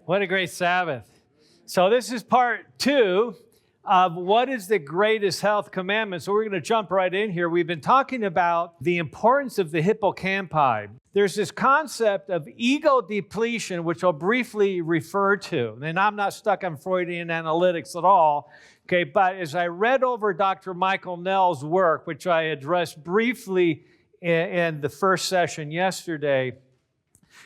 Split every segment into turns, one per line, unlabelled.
What a great Sabbath. So this is part 2 of what is the greatest health commandment. So we're going to jump right in here. We've been talking about the importance of the hippocampi. There's this concept of ego depletion, which I'll briefly refer to. And I'm not stuck on Freudian analytics at all. Okay, but as I read over Dr. Michael Nell's work, which I addressed briefly in the first session yesterday,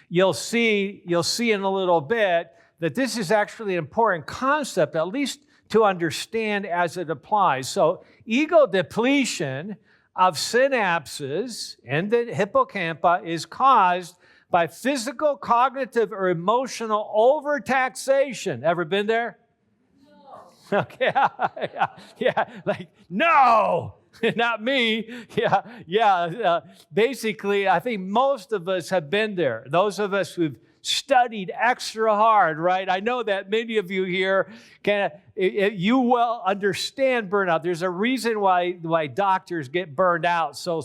you'll see in a little bit that this is actually an important concept, at least to understand as it applies. So ego depletion of synapses and the hippocampi is caused by physical, cognitive, or emotional overtaxation. Ever been there? No. Okay, yeah, like, no! Not me. Basically, I think most of us have been there. Those of us who've studied extra hard, right? I know that many of you here you will understand burnout. There's a reason why doctors get burned out so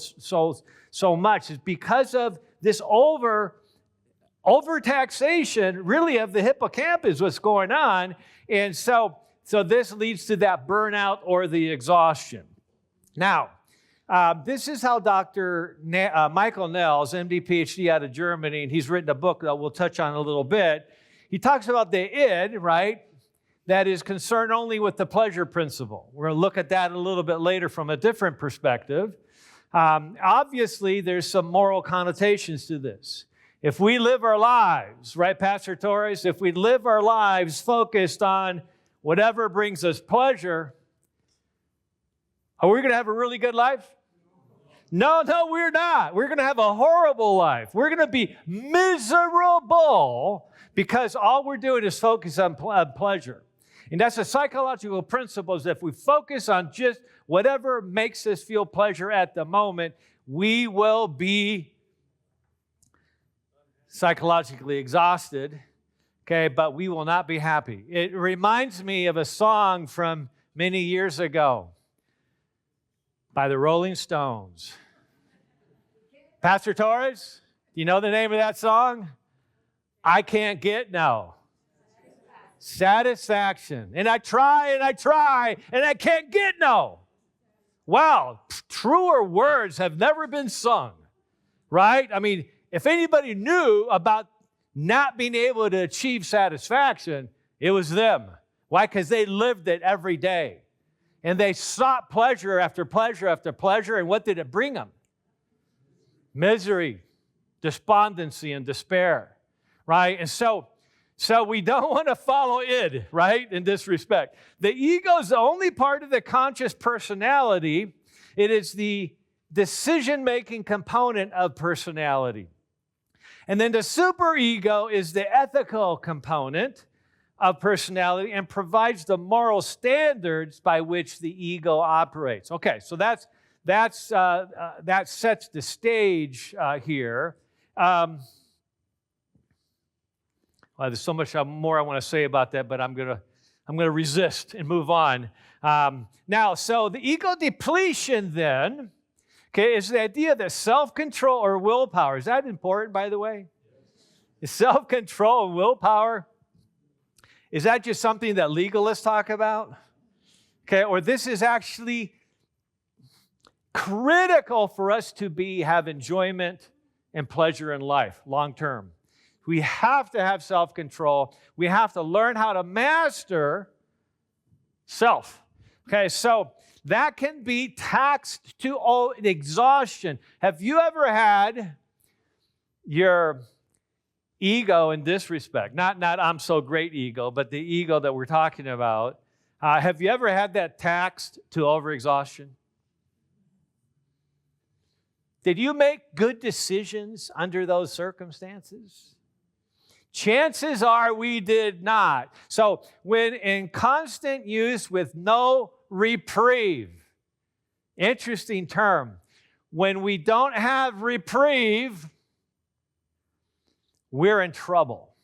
much. It's because of this overtaxation, really, of the hippocampus, what's going on, and so this leads to that burnout or the exhaustion. Now, this is how Dr. Michael Nell's MD, PhD out of Germany, and he's written a book that we'll touch on a little bit. He talks about the id, right, that is concerned only with the pleasure principle. We're going to look at that a little bit later from a different perspective. Obviously, there's some moral connotations to this. If we live our lives, right, Pastor Torres, if we live our lives focused on whatever brings us pleasure, are we going to have a really good life? No, we're not. We're going to have a horrible life. We're going to be miserable because all we're doing is focus on pleasure. And that's a psychological principle, is if we focus on just whatever makes us feel pleasure at the moment, we will be psychologically exhausted, okay, but we will not be happy. It reminds me of a song from many years ago by the Rolling Stones. Pastor Torres, do you know the name of that song? I can't get no satisfaction. And I try, and I can't get no. Wow, truer words have never been sung, right? I mean, if anybody knew about not being able to achieve satisfaction, it was them. Why? Because they lived it every day. And they sought pleasure after pleasure after pleasure. And what did it bring them? Misery, despondency, and despair, right? And so we don't want to follow id, right, in this respect. The ego is the only part of the conscious personality. It is the decision-making component of personality. And then the superego is the ethical component of personality and provides the moral standards by which the ego operates. Okay, so that sets the stage here. Well, there's so much more I want to say about that, but I'm gonna resist and move on. Now, so the ego depletion then, okay, is the idea that self-control or willpower. Is that important, by the way? Is self-control and willpower, is that just something that legalists talk about? Okay, or this is actually critical for us to have enjoyment and pleasure in life long term. We have to have self-control. We have to learn how to master self. Okay, so that can be taxed to exhaustion. Have you ever had your ego in this respect, not I'm so great ego, but the ego that we're talking about, have you ever had that taxed to overexhaustion? Did you make good decisions under those circumstances? Chances are we did not. So when in constant use with no reprieve, interesting term, when we don't have reprieve, we're in trouble.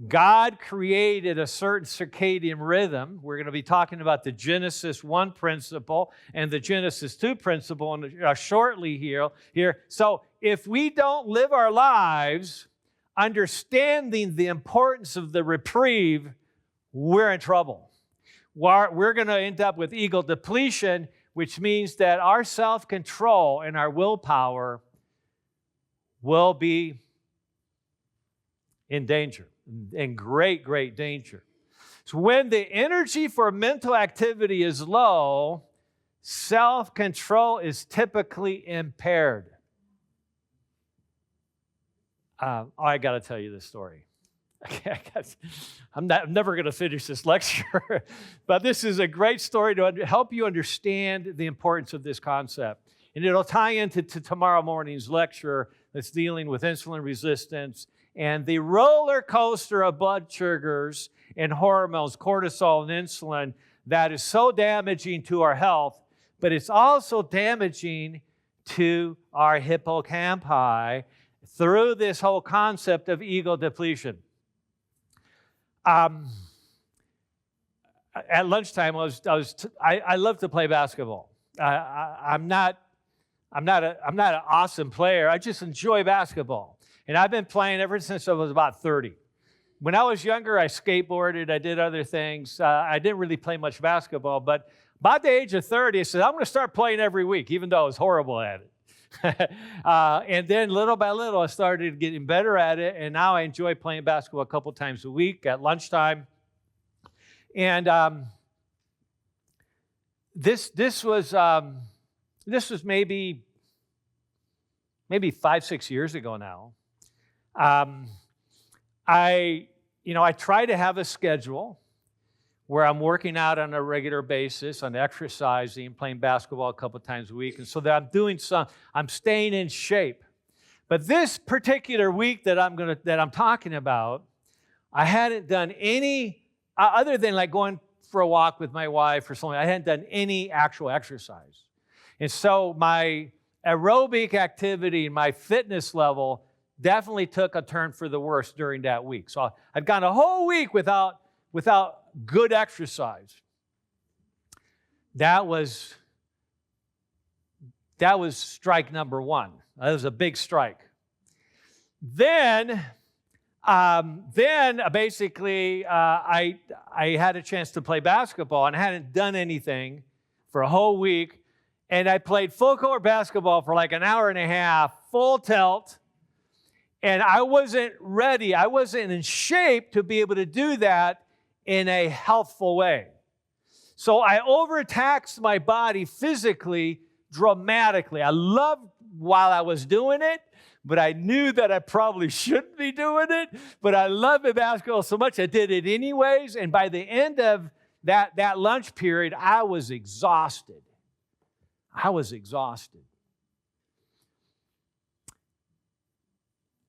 God created a certain circadian rhythm. We're going to be talking about the Genesis 1 principle and the Genesis 2 principle shortly here. So if we don't live our lives understanding the importance of the reprieve, we're in trouble. We're going to end up with ego depletion, which means that our self-control and our willpower will be in danger, in great, great danger. So when the energy for mental activity is low, self-control is typically impaired. I got to tell you this story. I'm never going to finish this lecture, but this is a great story to help you understand the importance of this concept. And it'll tie into tomorrow morning's lecture that's dealing with insulin resistance and the roller coaster of blood sugars and hormones, cortisol and insulin, that is so damaging to our health, but it's also damaging to our hippocampi through this whole concept of ego depletion. At lunchtime, I love to play basketball. I'm not an awesome player. I just enjoy basketball, and I've been playing ever since I was about 30. When I was younger, I skateboarded. I did other things. I didn't really play much basketball, but about the age of 30, I said I'm going to start playing every week, even though I was horrible at it. And then little by little, I started getting better at it, and now I enjoy playing basketball a couple times a week at lunchtime. And this was maybe 5-6 years ago now. I try to have a schedule where I'm working out on a regular basis, on exercising, playing basketball a couple times a week, and so that I'm staying in shape. But this particular week that I'm talking about, I hadn't done any other than like going for a walk with my wife or something. I hadn't done any actual exercise, and so my aerobic activity, my fitness level, definitely took a turn for the worse during that week. So I'd gone a whole week without good exercise. That was strike number one. That was a big strike. Then basically, I had a chance to play basketball, and I hadn't done anything for a whole week, and I played full court basketball for like an hour and a half, full tilt, and I wasn't ready. I wasn't in shape to be able to do that in a healthful way. So I overtaxed my body physically dramatically. I loved while I was doing it, but I knew that I probably shouldn't be doing it. But I loved basketball so much, I did it anyways. And by the end of that lunch period, I was exhausted.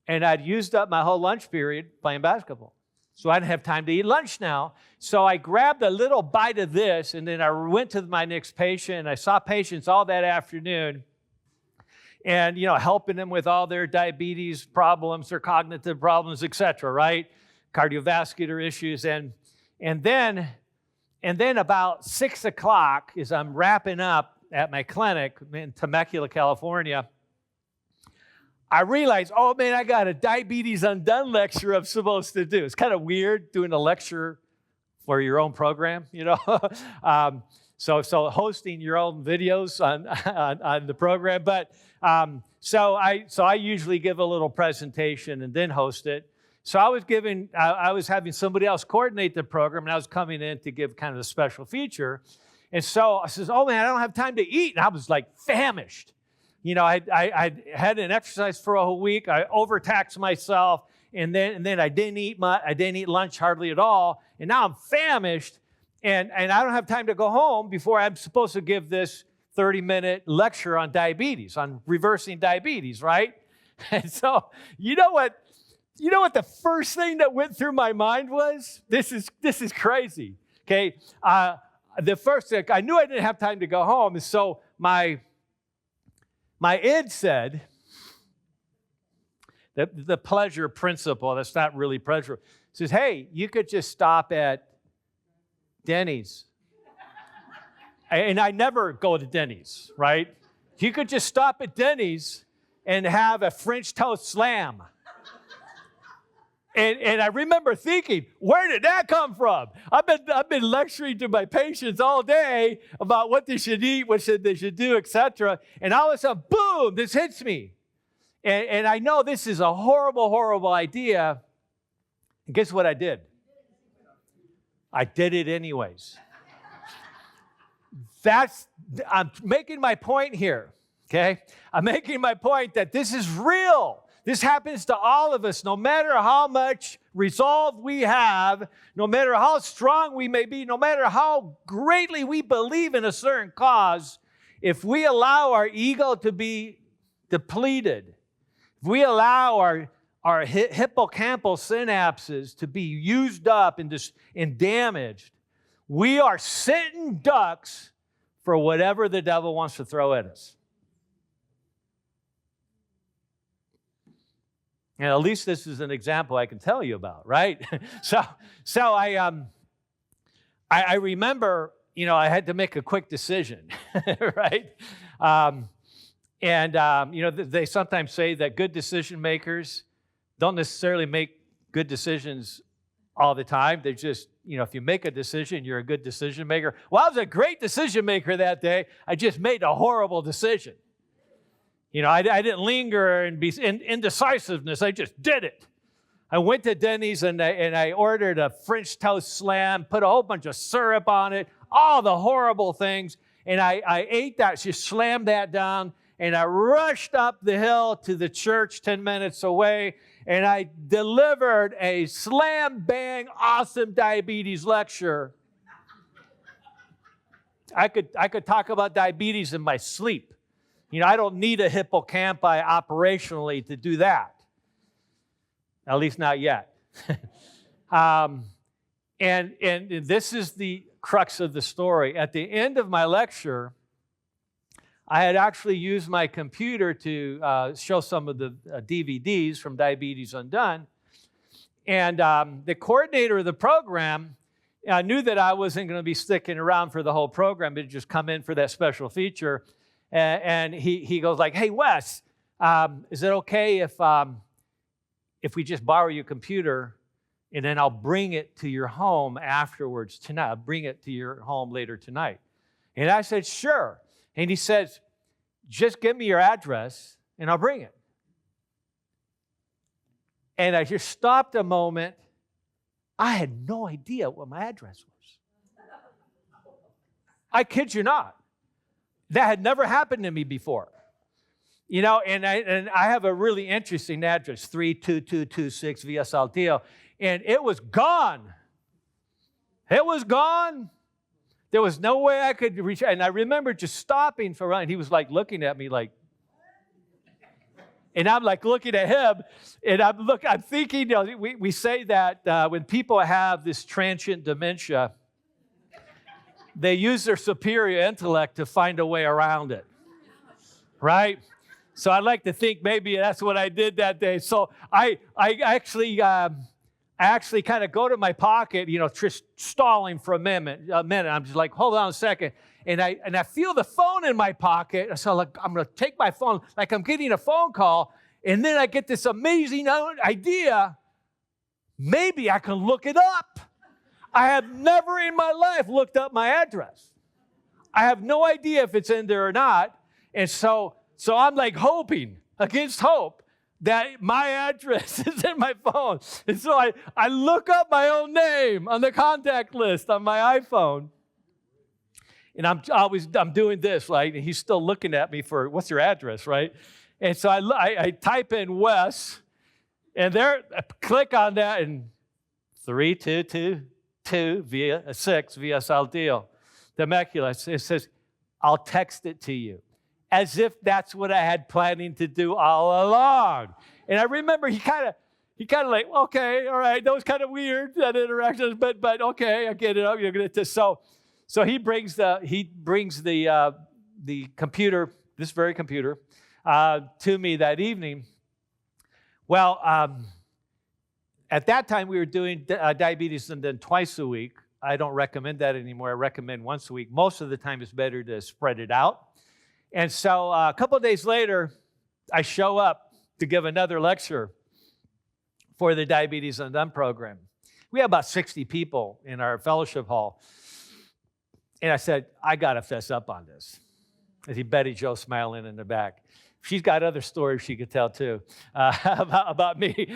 And I'd used up my whole lunch period playing basketball. So I didn't have time to eat lunch now. So I grabbed a little bite of this, and then I went to my next patient, and I saw patients all that afternoon, and, helping them with all their diabetes problems, their cognitive problems, etc., right? Cardiovascular issues. And then about 6 o'clock, as I'm wrapping up at my clinic in Temecula, California, I realized, oh man, I got a Diabetes Undone lecture I'm supposed to do. It's kind of weird doing a lecture for your own program, So hosting your own videos on the program, but so I usually give a little presentation and then host it. So I was having somebody else coordinate the program, and I was coming in to give kind of a special feature. And so I says, oh man, I don't have time to eat, and I was like famished. I hadn't exercised for a whole week. I overtaxed myself, and then I didn't eat much. I didn't eat lunch hardly at all, and now I'm famished, and I don't have time to go home before I'm supposed to give this 30-minute lecture on diabetes, on reversing diabetes, right? And so you know what the first thing that went through my mind was? This is crazy. Okay, the first thing, I knew I didn't have time to go home, and so my id said, the pleasure principle, that's not really pleasure, says, hey, you could just stop at Denny's. And I never go to Denny's, right? You could just stop at Denny's and have a French toast slam. And I remember thinking, where did that come from? I've been lecturing to my patients all day about what they should eat, they should do, etc. And all of a sudden, boom, this hits me. And I know this is a horrible, horrible idea. And guess what I did? I did it anyways. I'm making my point here, okay? I'm making my point that this is real. This happens to all of us, no matter how much resolve we have, no matter how strong we may be, no matter how greatly we believe in a certain cause, if we allow our ego to be depleted, if we allow our hippocampal synapses to be used up and damaged, we are sitting ducks for whatever the devil wants to throw at us. And at least this is an example I can tell you about, right? So I remember, I had to make a quick decision, right? They sometimes say that good decision makers don't necessarily make good decisions all the time. They're just, if you make a decision, you're a good decision maker. Well, I was a great decision maker that day. I just made a horrible decision. I didn't linger and be indecisiveness. I just did it. I went to Denny's and I ordered a French toast slam, put a whole bunch of syrup on it, all the horrible things. And I ate that, just slammed that down. And I rushed up the hill to the church 10 minutes away. And I delivered a slam bang awesome diabetes lecture. I could talk about diabetes in my sleep. I don't need a hippocampi operationally to do that. At least not yet. And this is the crux of the story. At the end of my lecture, I had actually used my computer to show some of the DVDs from Diabetes Undone. And the coordinator of the program knew that I wasn't going to be sticking around for the whole program, but just come in for that special feature. And he goes like, "Hey, Wes, is it okay if we just borrow your computer and then I'll bring it to your home afterwards tonight? I'll bring it to your home later tonight." And I said, "Sure." And he says, "Just give me your address and I'll bring it." And I just stopped a moment. I had no idea what my address was. I kid you not. That had never happened to me before. And I have a really interesting address, 32226 Via Saltillo, and it was gone. It was gone. There was no way I could reach it. And I remember just stopping for a run. He was like looking at me like, and I'm like looking at him, and I'm thinking, we say that when people have this transient dementia, they use their superior intellect to find a way around it, right? So I'd like to think maybe that's what I did that day. So I actually kind of go to my pocket, just stalling for a minute. I'm just like, hold on a second. And I feel the phone in my pocket. So I'm going to take my phone like I'm getting a phone call. And then I get this amazing idea. Maybe I can look it up. I have never in my life looked up my address. I have no idea if it's in there or not. And so I'm like hoping against hope that my address is in my phone. And so I look up my own name on the contact list on my iPhone. And I'm doing this, right? And he's still looking at me for, what's your address, right? And so I type in Wes, and there, I click on that, and 3222 via 6 Via Saltillo, Temecula. It says, "I'll text it to you." As if that's what I had planning to do all along. And I remember he kind of like, okay, all right, that was kind of weird, that interaction, but okay, I get it. You're gonna so he brings the computer, this very computer, to me that evening. Well, at that time we were doing diabetes and then twice a week. I don't recommend that anymore. I recommend once a week. Most of the time it's better to spread it out. And so a couple of days later, I show up to give another lecture for the Diabetes Undone program. We have about 60 people in our fellowship hall. And I said, I got to fess up on this. I see Betty Jo smiling in the back. She's got other stories she could tell too about me.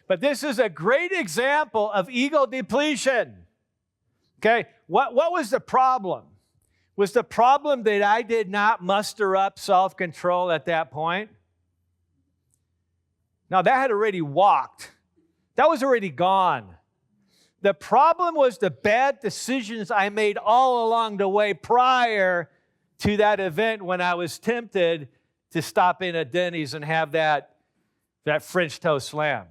But this is a great example of ego depletion. Okay, what was the problem? Was the problem that I did not muster up self-control at that point? Now, that had already walked. That was already gone. The problem was the bad decisions I made all along the way prior to that event when I was tempted to stop in at Denny's and have that French toast slam.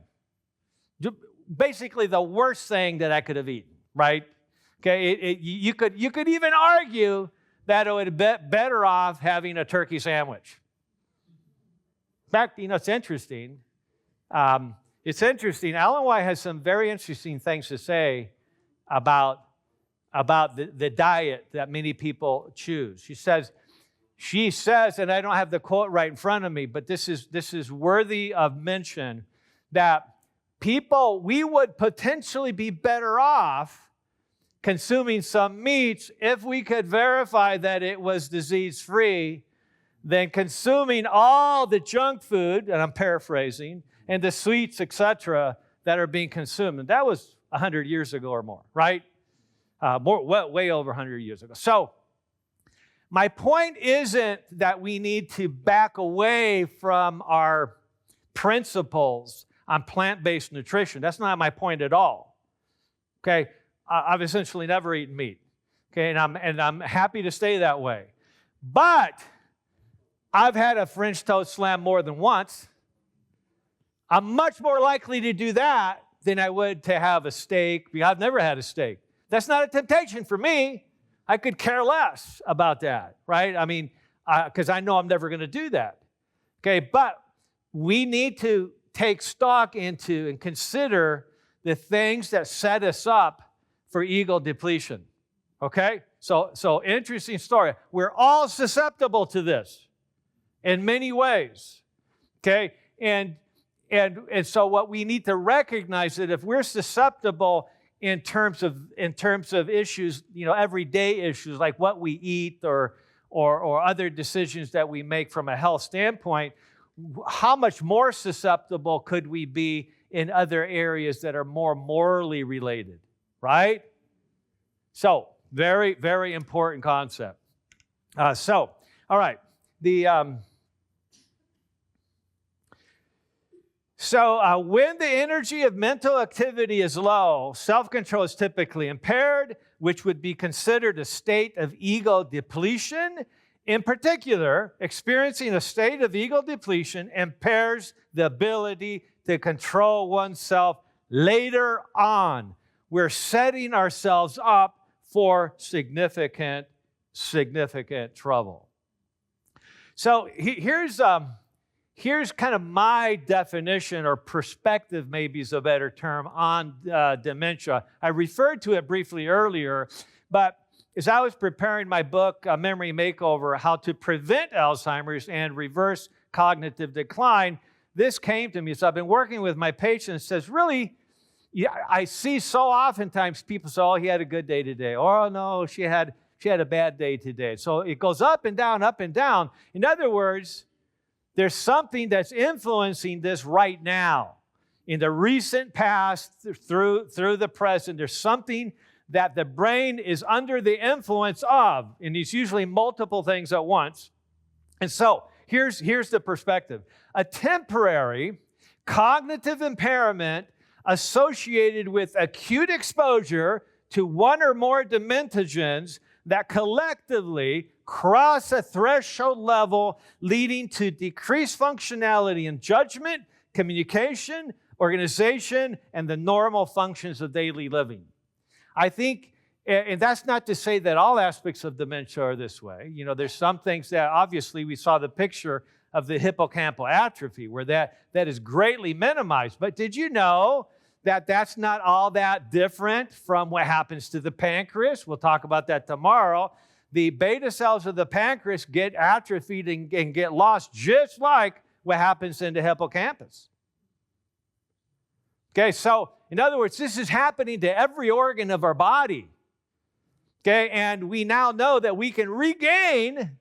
Basically, the worst thing that I could have eaten, right? Okay, you could even argue that it would have been better off having a turkey sandwich. In fact, it's interesting. Ellen White has some very interesting things to say about the diet that many people choose. She says, and I don't have the quote right in front of me, but this is worthy of mention, that we would potentially be better off consuming some meats if we could verify that it was disease-free than consuming all the junk food, and I'm paraphrasing, and the sweets, etc., that are being consumed. And that was 100 years ago or more, right? Way over 100 years ago. So my point isn't that we need to back away from our principles on plant-based nutrition. That's not my point at all. Okay, I've essentially never eaten meat. Okay, and I'm happy to stay that way. But I've had a French toast slam more than once. I'm much more likely to do that than I would to have a steak, because I've never had a steak. That's not a temptation for me. I could care less about that, right? I mean, because I know I'm never going to do that. Okay, but we need to take stock into and consider the things that set us up for ego depletion. Okay? So interesting story. We're all susceptible to this in many ways. Okay? And so what we need to recognize that if we're susceptible in terms of issues, everyday issues like what we eat or other decisions that we make from a health standpoint, how much more susceptible could we be in other areas that are more morally related, right? So, very, very important concept. All right. When the energy of mental activity is low, self-control is typically impaired, which would be considered a state of ego depletion. In particular, experiencing a state of ego depletion impairs the ability to control oneself later on. We're setting ourselves up for significant trouble. So here's kind of my definition, or perspective maybe is a better term, on dementia. I referred to it briefly earlier, but as I was preparing my book, Memory Makeover, How to Prevent Alzheimer's and Reverse Cognitive Decline, this came to me. So I've been working with my patients. Says, really, I see so oftentimes people say, oh, he had a good day today. Or, oh, no, she had a bad day today. So it goes up and down, up and down. In other words, there's something that's influencing this right now. In the recent past, through the present, there's something that the brain is under the influence of, and it's usually multiple things at once. And so here's the perspective. A temporary cognitive impairment associated with acute exposure to one or more dementogens that collectively cross a threshold level leading to decreased functionality in judgment, communication, organization, and the normal functions of daily living. I think, and that's not to say that all aspects of dementia are this way. There's some things that obviously we saw the picture of the hippocampal atrophy where that is greatly minimized. But did you know that that's not all that different from what happens to the pancreas? We'll talk about that tomorrow. The beta cells of the pancreas get atrophied and get lost just like what happens in the hippocampus. Okay, so in other words, this is happening to every organ of our body. Okay, and we now know that we can regain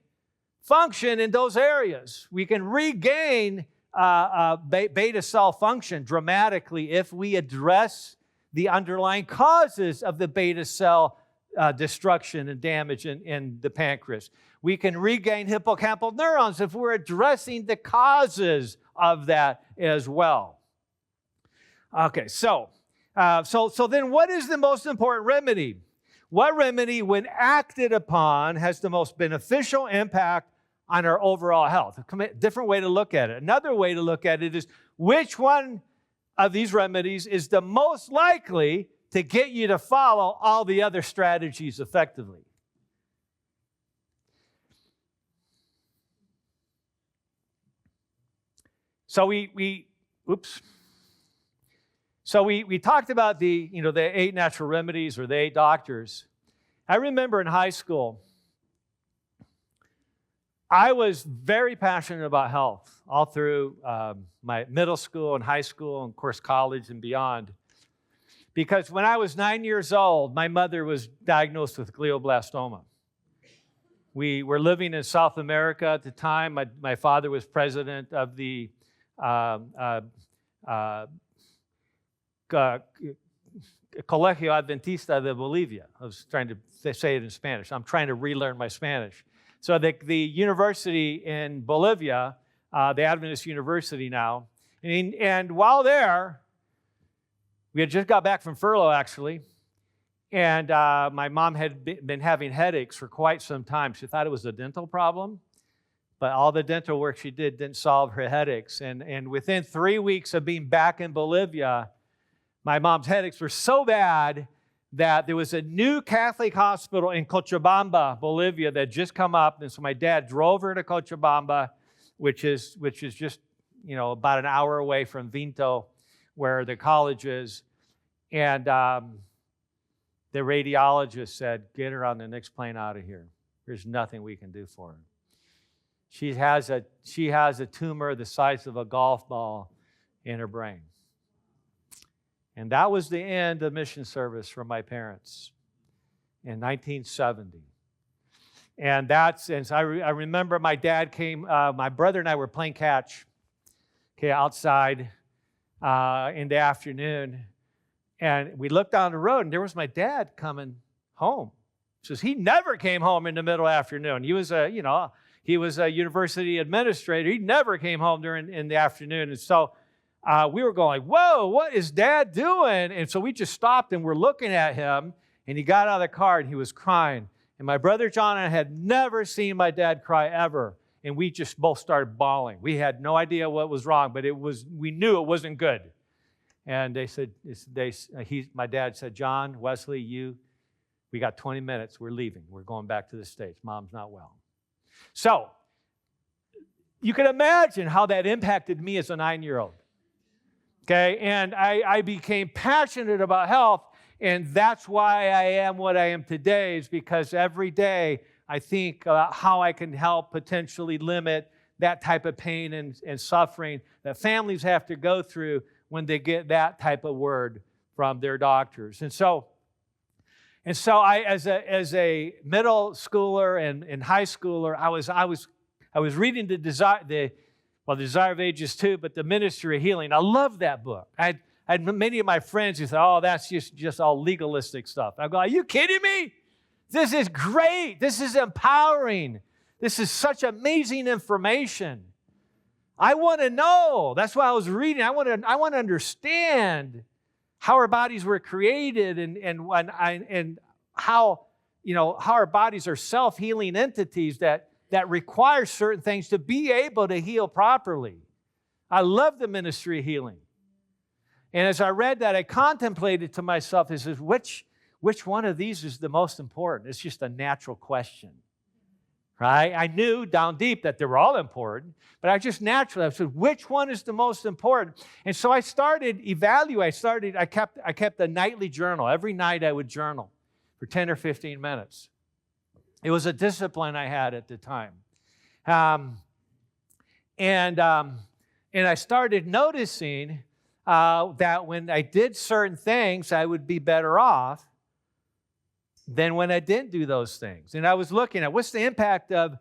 function in those areas. We can regain beta cell function dramatically if we address the underlying causes of the beta cell destruction and damage in the pancreas. We can regain hippocampal neurons if we're addressing the causes of that as well. Okay, so then what is the most important remedy? What remedy, when acted upon, has the most beneficial impact on our overall health? A different way to look at it. Another way to look at it is, which one of these remedies is the most likely to get you to follow all the other strategies effectively? So we talked about the 8 natural remedies, or the 8 doctors. I remember in high school, I was very passionate about health all through my middle school and high school and, of course, college and beyond. Because when I was 9 years old, my mother was diagnosed with glioblastoma. We were living in South America at the time. My father was president of the Colegio Adventista de Bolivia. I was trying to say it in Spanish. I'm trying to relearn my Spanish. So the university in Bolivia, the Adventist University now, and while there, we had just got back from furlough, actually, and my mom had been having headaches for quite some time. She thought it was a dental problem, but all the dental work she did didn't solve her headaches. And within 3 weeks of being back in Bolivia, my mom's headaches were so bad that there was a new Catholic hospital in Cochabamba, Bolivia, that had just come up. And so my dad drove her to Cochabamba, which is just, about an hour away from Vinto, where the college is. And the radiologist said, "Get her on the next plane out of here. There's nothing we can do for her. She has a tumor the size of a golf ball in her brain." And that was the end of mission service for my parents in 1970. And so I remember my dad came, my brother and I were playing catch, outside in the afternoon. And we looked down the road, and there was my dad coming home. Says he never came home in the middle of the afternoon. He was a university administrator. He never came home in the afternoon. And so we were going, "Whoa, what is Dad doing?" And so we just stopped and we're looking at him, and he got out of the car and he was crying. And my brother John and I had never seen my dad cry ever. And we just both started bawling. We had no idea what was wrong, but we knew it wasn't good. And they said, my dad said, "John, Wesley, we got 20 minutes. We're leaving. We're going back to the States. Mom's not well." So you can imagine how that impacted me as a 9-year-old. Okay, and I became passionate about health, and that's why I am what I am today, is because every day I think about how I can help potentially limit that type of pain and suffering that families have to go through when they get that type of word from their doctors. And so I, as a middle schooler and high schooler, I was reading the Desire of Ages too, but the Ministry of Healing. I love that book. I had many of my friends who thought, "Oh, that's just all legalistic stuff." I go, "Are you kidding me? This is great. This is empowering. This is such amazing information. I want to know." That's why I was reading. I want to understand how our bodies were created and how our bodies are self-healing entities that require certain things to be able to heal properly. I love the Ministry of Healing. And as I read that, I contemplated to myself, which one of these is the most important? It's just a natural question, right? I knew down deep that they were all important, but I said, which one is the most important? And so I started evaluating. I kept a nightly journal. Every night I would journal for 10 or 15 minutes. It was a discipline I had at the time. And I started noticing that when I did certain things, I would be better off than when I didn't do those things. And I was looking at what's the impact of,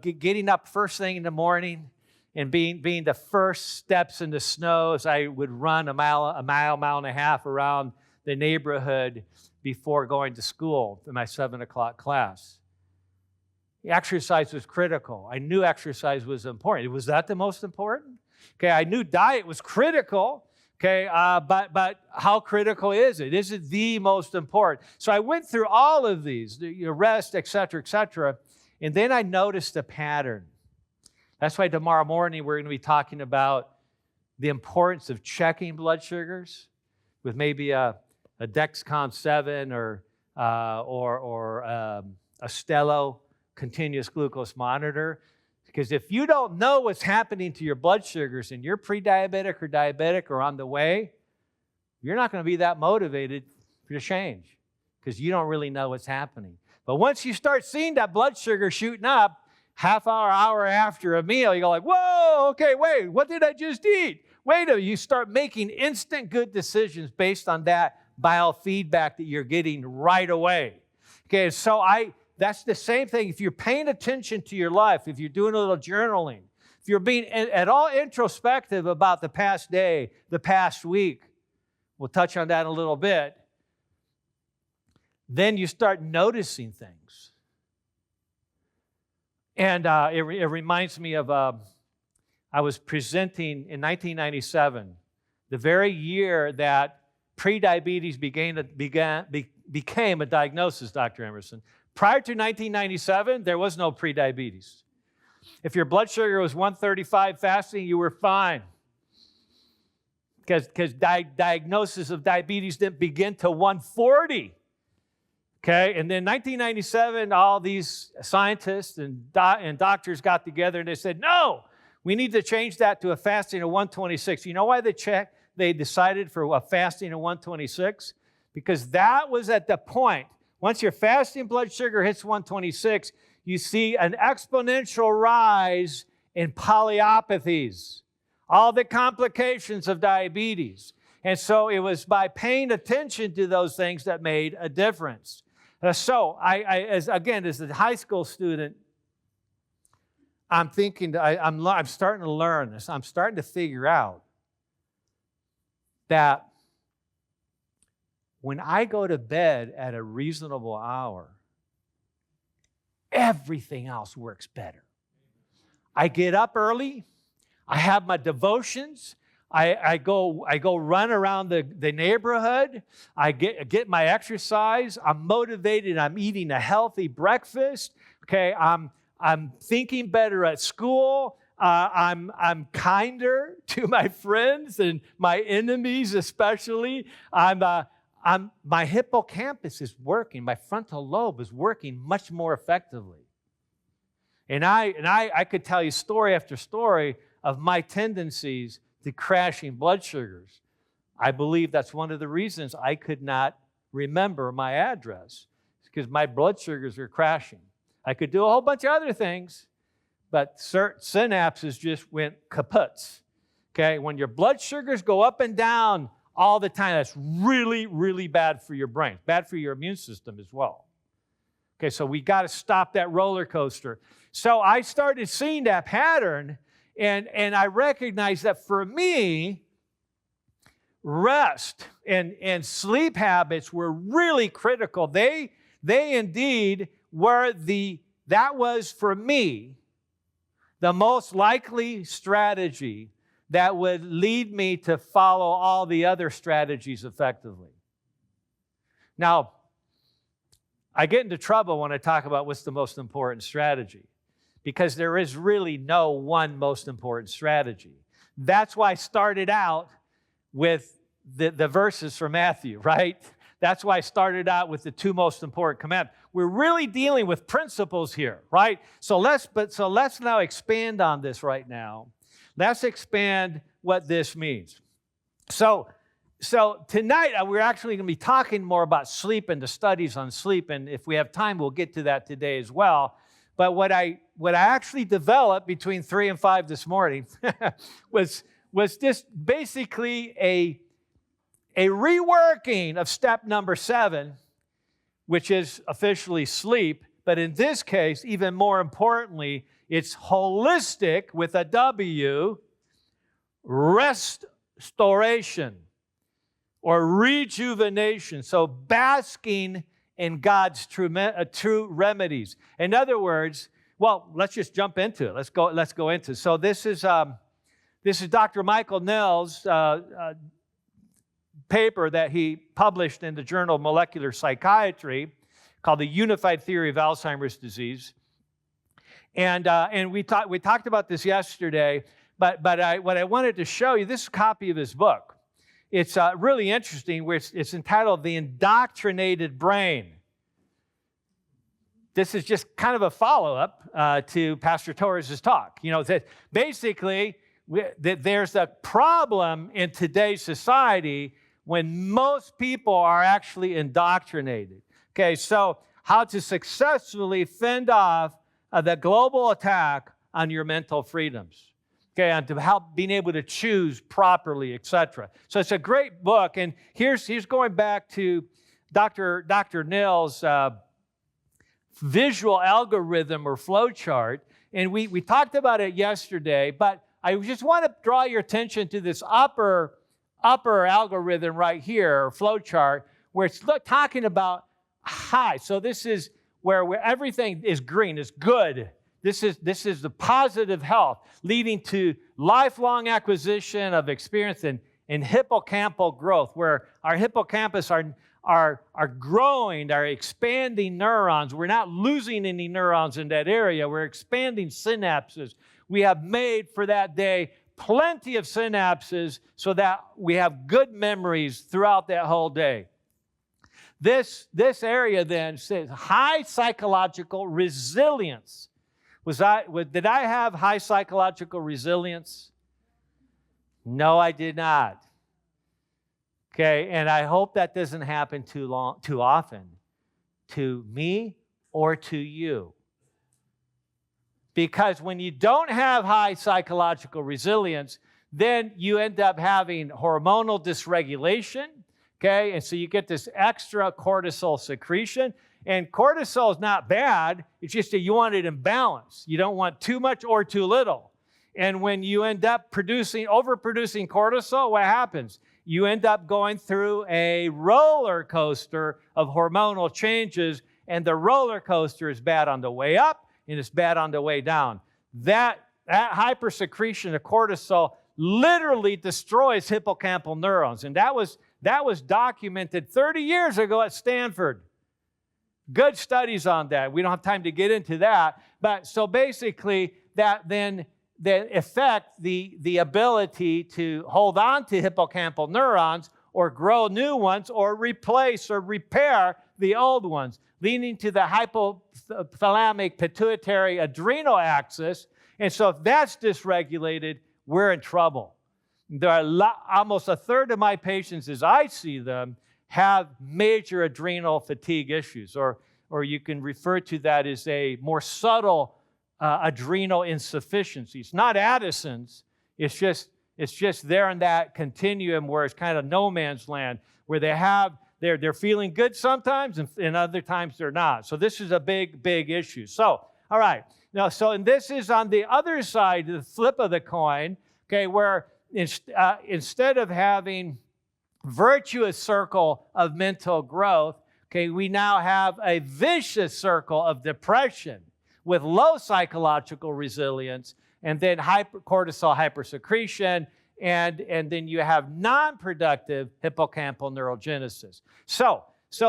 getting up first thing in the morning and being the first steps in the snow as I would run a mile and a half around the neighborhood before going to school in my 7 o'clock class. The exercise was critical. I knew exercise was important. Was that the most important? Okay, I knew diet was critical. Okay, but how critical is it? Is it the most important? So I went through all of these, rest, et cetera, and then I noticed a pattern. That's why tomorrow morning we're going to be talking about the importance of checking blood sugars with maybe a Dexcom 7 or a Stelo continuous glucose monitor. Because if you don't know what's happening to your blood sugars and you're pre-diabetic or diabetic or on the way, you're not going to be that motivated to change because you don't really know what's happening. But once you start seeing that blood sugar shooting up hour after a meal, you go like, whoa, okay, wait, what did I just eat? Wait a minute, you start making instant good decisions based on that biofeedback that you're getting right away. Okay, so that's the same thing. If you're paying attention to your life, if you're doing a little journaling, if you're being at all introspective about the past day, the past week, we'll touch on that in a little bit, then you start noticing things. And it reminds me of, I was presenting in 1997, the very year that prediabetes became a diagnosis, Dr. Emerson. Prior to 1997, there was no prediabetes. If your blood sugar was 135 fasting, you were fine. Because diagnosis of diabetes didn't begin till 140. Okay, and then 1997, all these scientists and doctors got together and they said, no, we need to change that to a fasting of 126. You know why they decided for a fasting of 126? Because that was at the point. Once your fasting blood sugar hits 126, you see an exponential rise in polyneuropathies, all the complications of diabetes. And so it was by paying attention to those things that made a difference. So as a high school student, I'm thinking, I'm starting to learn this. I'm starting to figure out that when I go to bed at a reasonable hour, everything else works better. I get up early. I have my devotions. I go run around the neighborhood. I get my exercise. I'm motivated. I'm eating a healthy breakfast. Okay, I'm thinking better at school. I'm kinder to my friends and my enemies especially. My hippocampus is working. My frontal lobe is working much more effectively. And I could tell you story after story of my tendencies to crashing blood sugars. I believe that's one of the reasons I could not remember my address, because my blood sugars are crashing. I could do a whole bunch of other things, but certain synapses just went kaputs. Okay, when your blood sugars go up and down all the time, that's really, really bad for your brain, bad for your immune system as well. Okay, so we got to stop that roller coaster. So I started seeing that pattern, and I recognized that for me, rest and sleep habits were really critical. They indeed were that was for me the most likely strategy that would lead me to follow all the other strategies effectively. Now, I get into trouble when I talk about what's the most important strategy, because there is really no one most important strategy. That's why I started out with the verses from Matthew, right? That's why I started out with the two most important commandments. We're really dealing with principles here, right? So let's now expand on this right now. Let's expand what this means. So tonight we're actually going to be talking more about sleep and the studies on sleep, and if we have time, we'll get to that today as well. But what I actually developed between 3 and 5 this morning was was just basically a reworking of step number 7, which is officially sleep. But in this case, even more importantly, it's holistic with a W, restoration or rejuvenation. So basking in God's true remedies. In other words, well, let's just jump into it. Let's go into it. So this is Dr. Michael Nell's paper that he published in the Journal of Molecular Psychiatry called The Unified Theory of Alzheimer's Disease. And we talked about this yesterday, but what I wanted to show you, this is a copy of his book. It's really interesting. It's entitled The Indoctrinated Brain. This is just kind of a follow-up to Pastor Torres' talk. You know, that basically there's a problem in today's society when most people are actually indoctrinated. Okay, so how to successfully fend off the global attack on your mental freedoms. Okay, and to help being able to choose properly, etc. So it's a great book, and here's going back to Dr. Nell's visual algorithm or flow chart, and we talked about it yesterday, but I just want to draw your attention to this upper algorithm right here, or flow chart, where it's talking about high. So this is where everything is green, is good. This is the positive health, leading to lifelong acquisition of experience and hippocampal growth, where our hippocampus are growing, are expanding neurons. We're not losing any neurons in that area. We're expanding synapses. We have made for that day plenty of synapses so that we have good memories throughout that whole day. This area then says high psychological resilience. Did I have high psychological resilience? No, I did not. Okay, and I hope that doesn't happen too often to me or to you. Because when you don't have high psychological resilience, then you end up having hormonal dysregulation, okay? And so you get this extra cortisol secretion. And cortisol is not bad. It's just that you want it in balance. You don't want too much or too little. And when you end up overproducing cortisol, what happens? You end up going through a roller coaster of hormonal changes, and the roller coaster is bad on the way up, and it's bad on the way down. That hypersecretion of cortisol literally destroys hippocampal neurons, and that was documented 30 years ago at Stanford. Good studies on that. We don't have time to get into that. But so basically, that then affect the ability to hold on to hippocampal neurons or grow new ones or replace or repair the old ones, leading to the hypothalamic pituitary adrenal axis. And so if that's dysregulated, we're in trouble. There are almost a third of my patients, as I see them, have major adrenal fatigue issues, or you can refer to that as a more subtle adrenal insufficiency. It's not Addison's. It's just there in that continuum where it's kind of no man's land, where they're feeling good sometimes and other times they're not. So this is a big issue. So all right, now and this is on the other side, the flip of the coin. Okay, where instead of having virtuous circle of mental growth, okay, we now have a vicious circle of depression with low psychological resilience, and then cortisol hypersecretion, and then you have non-productive hippocampal neurogenesis. So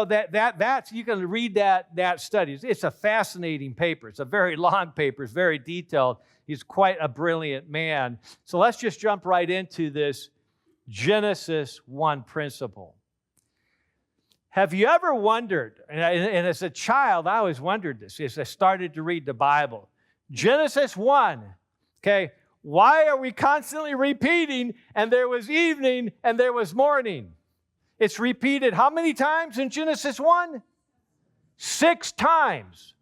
that's you can read that study. It's a fascinating paper. It's a very long paper. It's very detailed. He's quite a brilliant man. So let's just jump right into this Genesis 1 principle. Have you ever wondered, and as a child, I always wondered this as I started to read the Bible. Genesis 1, okay, why are we constantly repeating, and there was evening and there was morning? It's repeated how many times in Genesis 1? 6 times.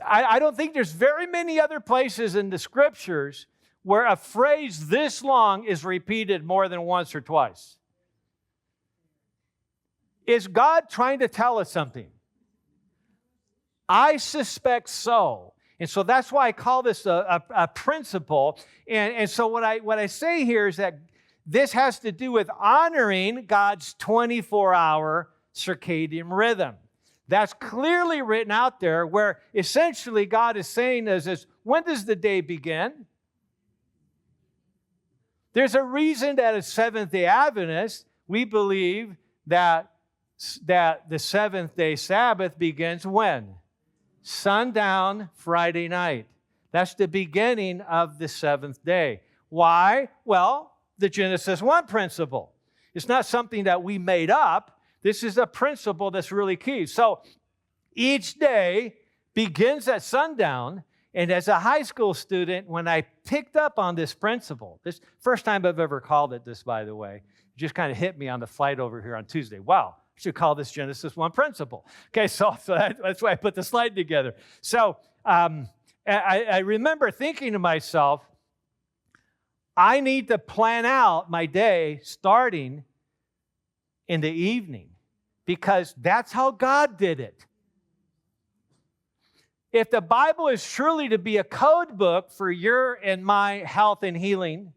I don't think there's very many other places in the Scriptures where a phrase this long is repeated more than once or twice? Is God trying to tell us something? I suspect so. And so that's why I call this a principle. And so what I say here is that this has to do with honoring God's 24-hour circadian rhythm. That's clearly written out there, where essentially God is saying is this: when does the day begin? There's a reason that as Seventh-day Adventists, we believe that the seventh-day Sabbath begins when? Sundown Friday night. That's the beginning of the seventh day. Why? Well, the Genesis 1 principle. It's not something that we made up. This is a principle that's really key. So each day begins at sundown. And as a high school student, when I picked up on this principle, this first time I've ever called it this, by the way, it just kind of hit me on the flight over here on Tuesday. Wow, I should call this Genesis 1 principle. Okay, so that's why I put the slide together. So I remember thinking to myself, I need to plan out my day starting in the evening, because that's how God did it. If the Bible is truly to be a code book for your and my health and healing,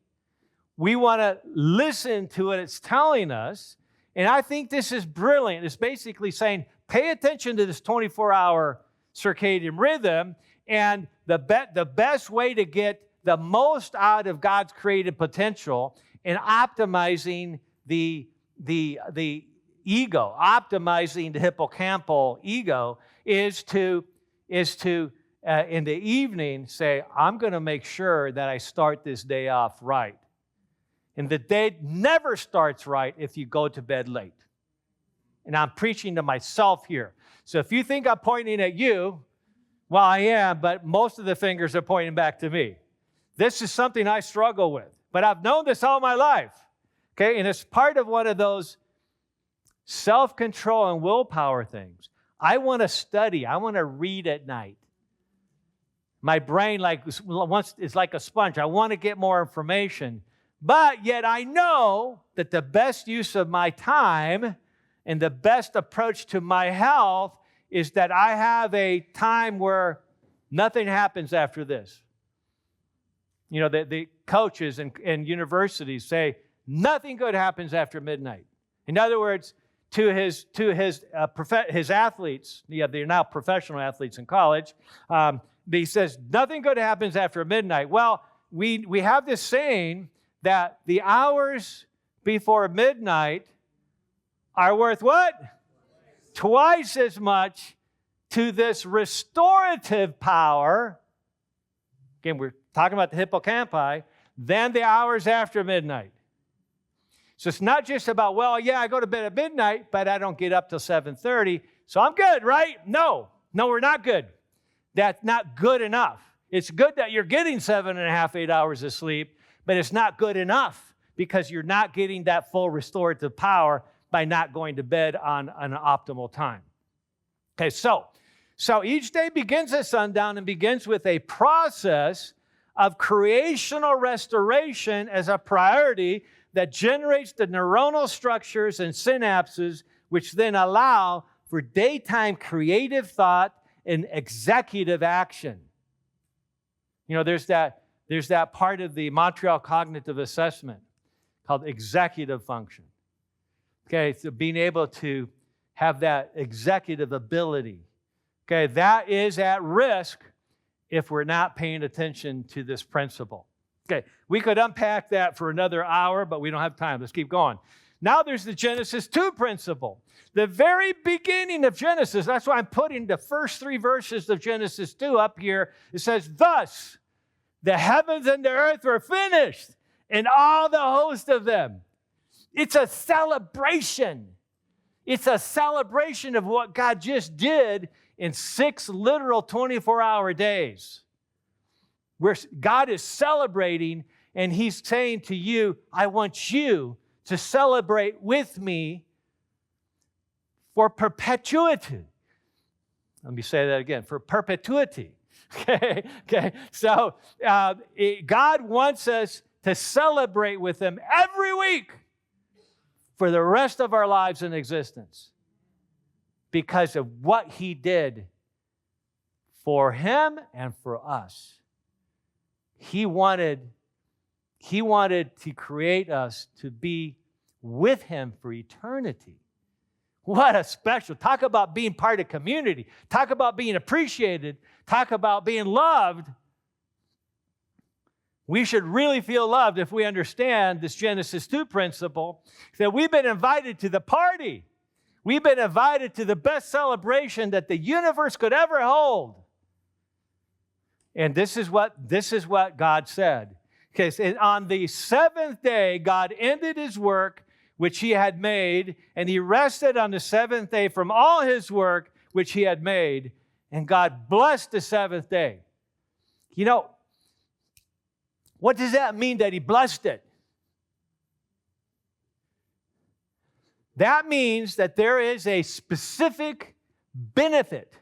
we want to listen to what it's telling us. And I think this is brilliant. It's basically saying, pay attention to this 24-hour circadian rhythm, and the best way to get the most out of God's creative potential and optimizing the ego, optimizing the hippocampal ego, is to in the evening say, I'm going to make sure that I start this day off right. And the day never starts right if you go to bed late. And I'm preaching to myself here. So if you think I'm pointing at you, well, I am, but most of the fingers are pointing back to me. This is something I struggle with, but I've known this all my life. Okay, and it's part of one of those self-control and willpower things. I want to study. I want to read at night. My brain is like a sponge. I want to get more information. But yet I know that the best use of my time and the best approach to my health is that I have a time where nothing happens after this. You know, the coaches and universities say nothing good happens after midnight. In other words, to his athletes, they're now professional athletes in college, he says nothing good happens after midnight. Well, we have this saying that the hours before midnight are worth what? Twice as much to this restorative power. Again, we're talking about the hippocampi, than the hours after midnight. So it's not just about, well, yeah, I go to bed at midnight, but I don't get up till 7:30, so I'm good, right? No, we're not good. That's not good enough. It's good that you're getting 7.5, 8 hours of sleep, but it's not good enough because you're not getting that full restorative power by not going to bed on an optimal time. Okay, so each day begins at sundown and begins with a process of creational restoration as a priority that generates the neuronal structures and synapses, which then allow for daytime creative thought and executive action. You know, there's that part of the Montreal Cognitive Assessment called executive function. Okay, so being able to have that executive ability. Okay, that is at risk if we're not paying attention to this principle. Okay, we could unpack that for another hour, but we don't have time. Let's keep going. Now there's the Genesis 2 principle. The very beginning of Genesis, that's why I'm putting the first 3 verses of Genesis 2 up here. It says, thus, the heavens and the earth were finished, and all the host of them. It's a celebration. It's a celebration of what God just did in 6 literal 24-hour days. Where God is celebrating, and He's saying to you, I want you to celebrate with me for perpetuity. Let me say that again, for perpetuity. Okay. So God wants us to celebrate with him every week for the rest of our lives in existence because of what he did for him and for us. He wanted to create us to be with him for eternity. What a special, talk about being part of community. Talk about being appreciated. Talk about being loved. We should really feel loved if we understand this Genesis 2 principle, that we've been invited to the party. We've been invited to the best celebration that the universe could ever hold. And this is what God said. Okay, so on the seventh day, God ended his work which he had made, and he rested on the seventh day from all his work which he had made, and God blessed the seventh day. You know, what does that mean that he blessed it? That means that there is a specific benefit.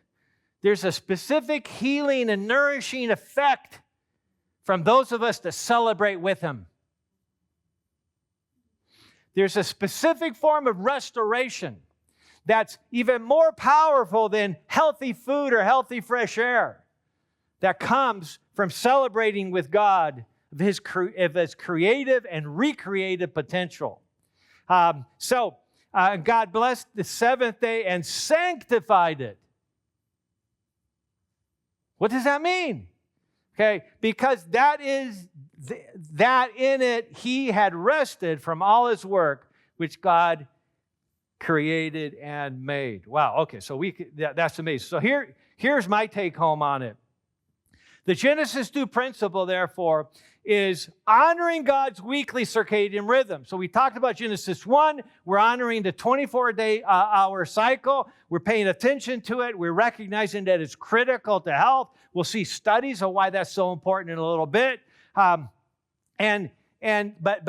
There's a specific healing and nourishing effect from those of us that celebrate with him. There's a specific form of restoration that's even more powerful than healthy food or healthy fresh air that comes from celebrating with God of his creative and recreative potential. So God blessed the seventh day and sanctified it. What does that mean? Okay, because that in it he had rested from all his work which God created and made. Wow, okay, so that's amazing. So here's my take home on it. The Genesis 2 principle, therefore, is honoring God's weekly circadian rhythm. So we talked about Genesis 1. We're honoring the 24-day hour cycle. We're paying attention to it. We're recognizing that it's critical to health. We'll see studies of why that's so important in a little bit. But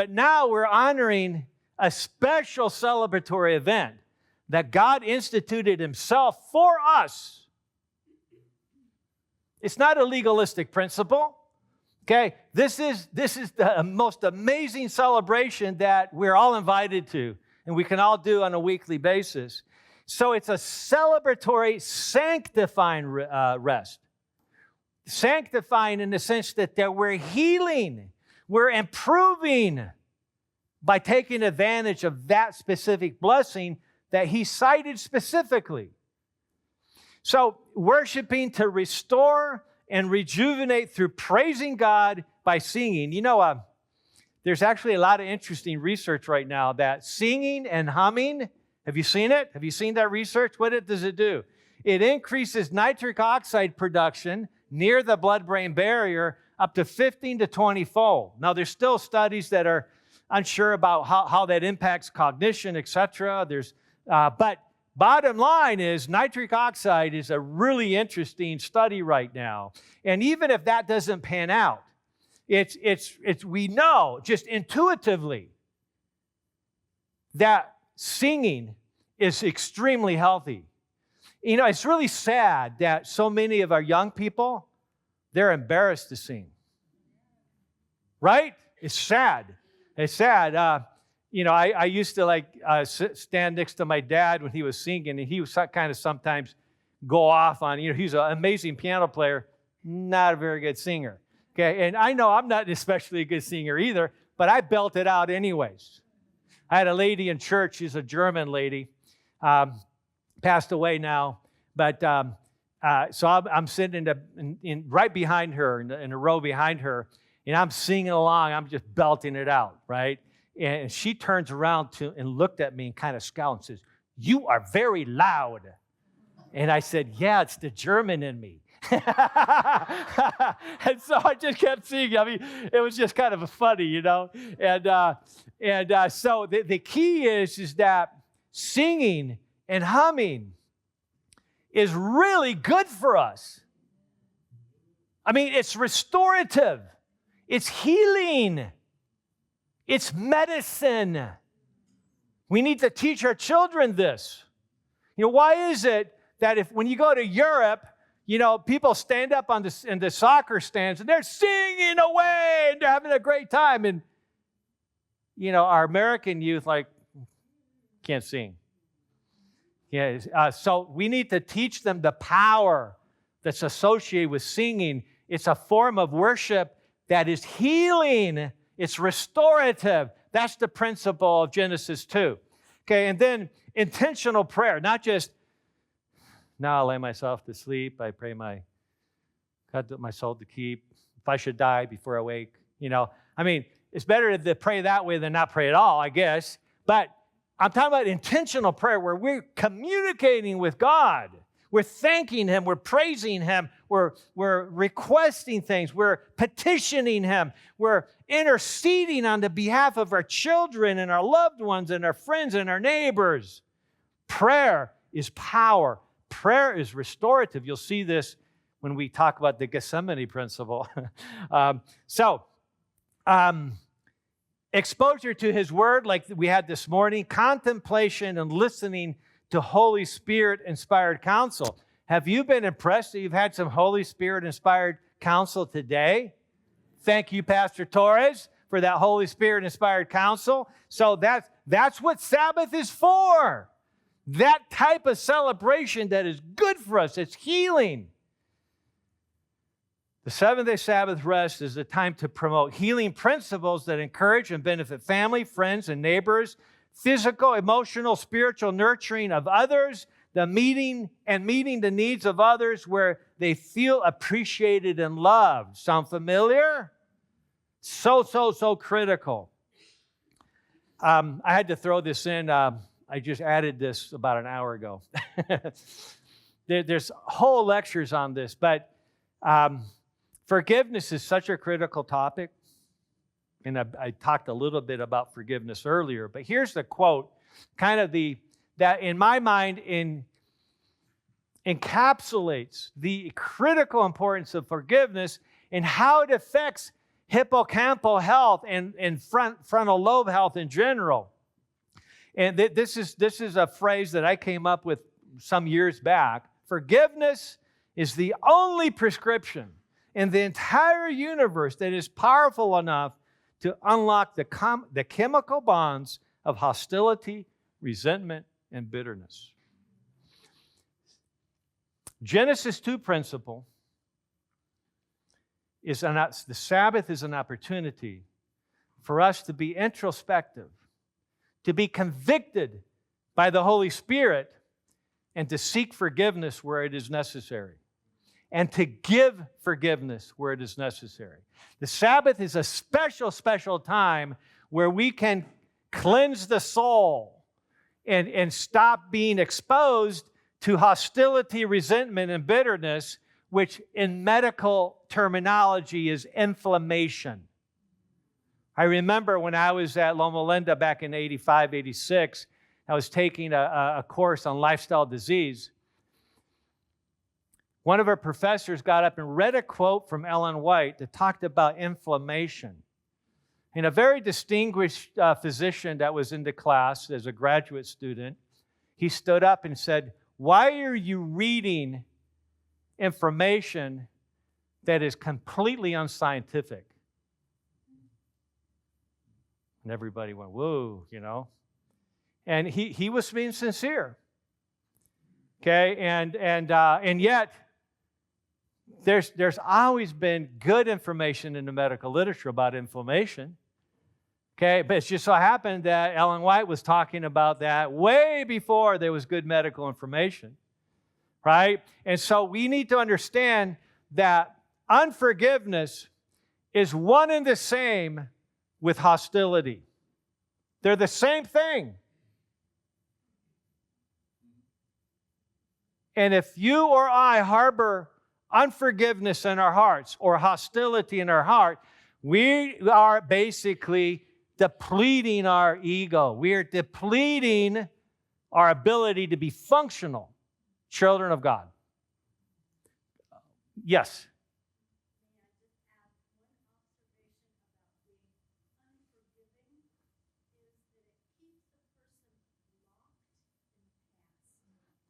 now we're honoring a special celebratory event that God instituted himself for us. It's not a legalistic principle. Okay, this is the most amazing celebration that we're all invited to, and we can all do on a weekly basis. So it's a celebratory, sanctifying rest. Sanctifying in the sense that we're healing, we're improving by taking advantage of that specific blessing that he cited specifically. So worshiping to restore and rejuvenate through praising God by singing. You know, there's actually a lot of interesting research right now that singing and humming, have you seen it? Have you seen that research? What does it do? It increases nitric oxide production near the blood-brain barrier up to 15 to 20-fold. Now, there's still studies that are unsure about how that impacts cognition, etc. But bottom line is nitric oxide is a really interesting study right now. And even if that doesn't pan out, we know just intuitively that singing is extremely healthy. You know, it's really sad that so many of our young people, they're embarrassed to sing. Right? It's sad. It's sad. You know, I used to stand next to my dad when he was singing, and he was kind of sometimes go off on, he's an amazing piano player, not a very good singer. Okay, and I know I'm not especially a good singer either, but I belt it out anyways. I had a lady in church, she's a German lady, passed away now, but so I'm sitting in right behind her, in a row behind her, and I'm singing along, I'm just belting it out, right? And she turns around and looked at me and kind of scowled and says, "You are very loud." And I said, "Yeah, it's the German in me." And so I just kept singing. I mean, it was just kind of funny, And so the key is that singing and humming is really good for us. I mean, it's restorative. It's healing. It's medicine. We need to teach our children this. Why is it that when you go to Europe, people stand up in the soccer stands and they're singing away and they're having a great time. And, our American youth, can't sing. Yeah, so we need to teach them the power that's associated with singing. It's a form of worship that is healing. It's restorative. That's the principle of Genesis 2. Okay, and then intentional prayer, not just, now I lay myself to sleep, I pray God my soul to keep, if I should die before I wake. It's better to pray that way than not pray at all, I guess. But I'm talking about intentional prayer where we're communicating with God. We're thanking Him. We're praising Him. We're requesting things. We're petitioning Him. We're interceding on the behalf of our children and our loved ones and our friends and our neighbors. Prayer is power. Prayer is restorative. You'll see this when we talk about the Gethsemane principle. Exposure to His Word, like we had this morning, contemplation and listening to Holy Spirit-inspired counsel. Have you been impressed that you've had some Holy Spirit-inspired counsel today? Thank you, Pastor Torres, for that Holy Spirit-inspired counsel. So that's what Sabbath is for. That type of celebration that is good for us. It's healing. The seventh-day Sabbath rest is a time to promote healing principles that encourage and benefit family, friends, and neighbors, physical, emotional, spiritual nurturing of others, the meeting the needs of others where they feel appreciated and loved. Sound familiar? So critical. I had to throw this in. I just added this about an hour ago. There's whole lectures on this, but forgiveness is such a critical topic. And I talked a little bit about forgiveness earlier, but here's the quote, that in my mind encapsulates the critical importance of forgiveness and how it affects hippocampal health and frontal lobe health in general. And this is a phrase that I came up with some years back. Forgiveness is the only prescription in the entire universe that is powerful enough to unlock the chemical bonds of hostility, resentment, and bitterness. Genesis 2 principle is the Sabbath is an opportunity for us to be introspective, to be convicted by the Holy Spirit, and to seek forgiveness where it is necessary, and to give forgiveness where it is necessary. The Sabbath is a special time where we can cleanse the soul and stop being exposed to hostility, resentment, and bitterness, which in medical terminology is inflammation. I remember when I was at Loma Linda back in 85, 86, I was taking a course on lifestyle disease. One of our professors got up and read a quote from Ellen White that talked about inflammation. And a very distinguished physician that was in the class as a graduate student, he stood up and said, "Why are you reading information that is completely unscientific?" And everybody went, "Whoa," And he was being sincere. Okay, and yet there's always been good information in the medical literature about inflammation. Okay, but it just so happened that Ellen White was talking about that way before there was good medical information, right? And so we need to understand that unforgiveness is one and the same with hostility. They're the same thing. And if you or I harbor unforgiveness in our hearts or hostility in our heart, we are basically depleting our ego. We are depleting our ability to be functional children of God. Yes?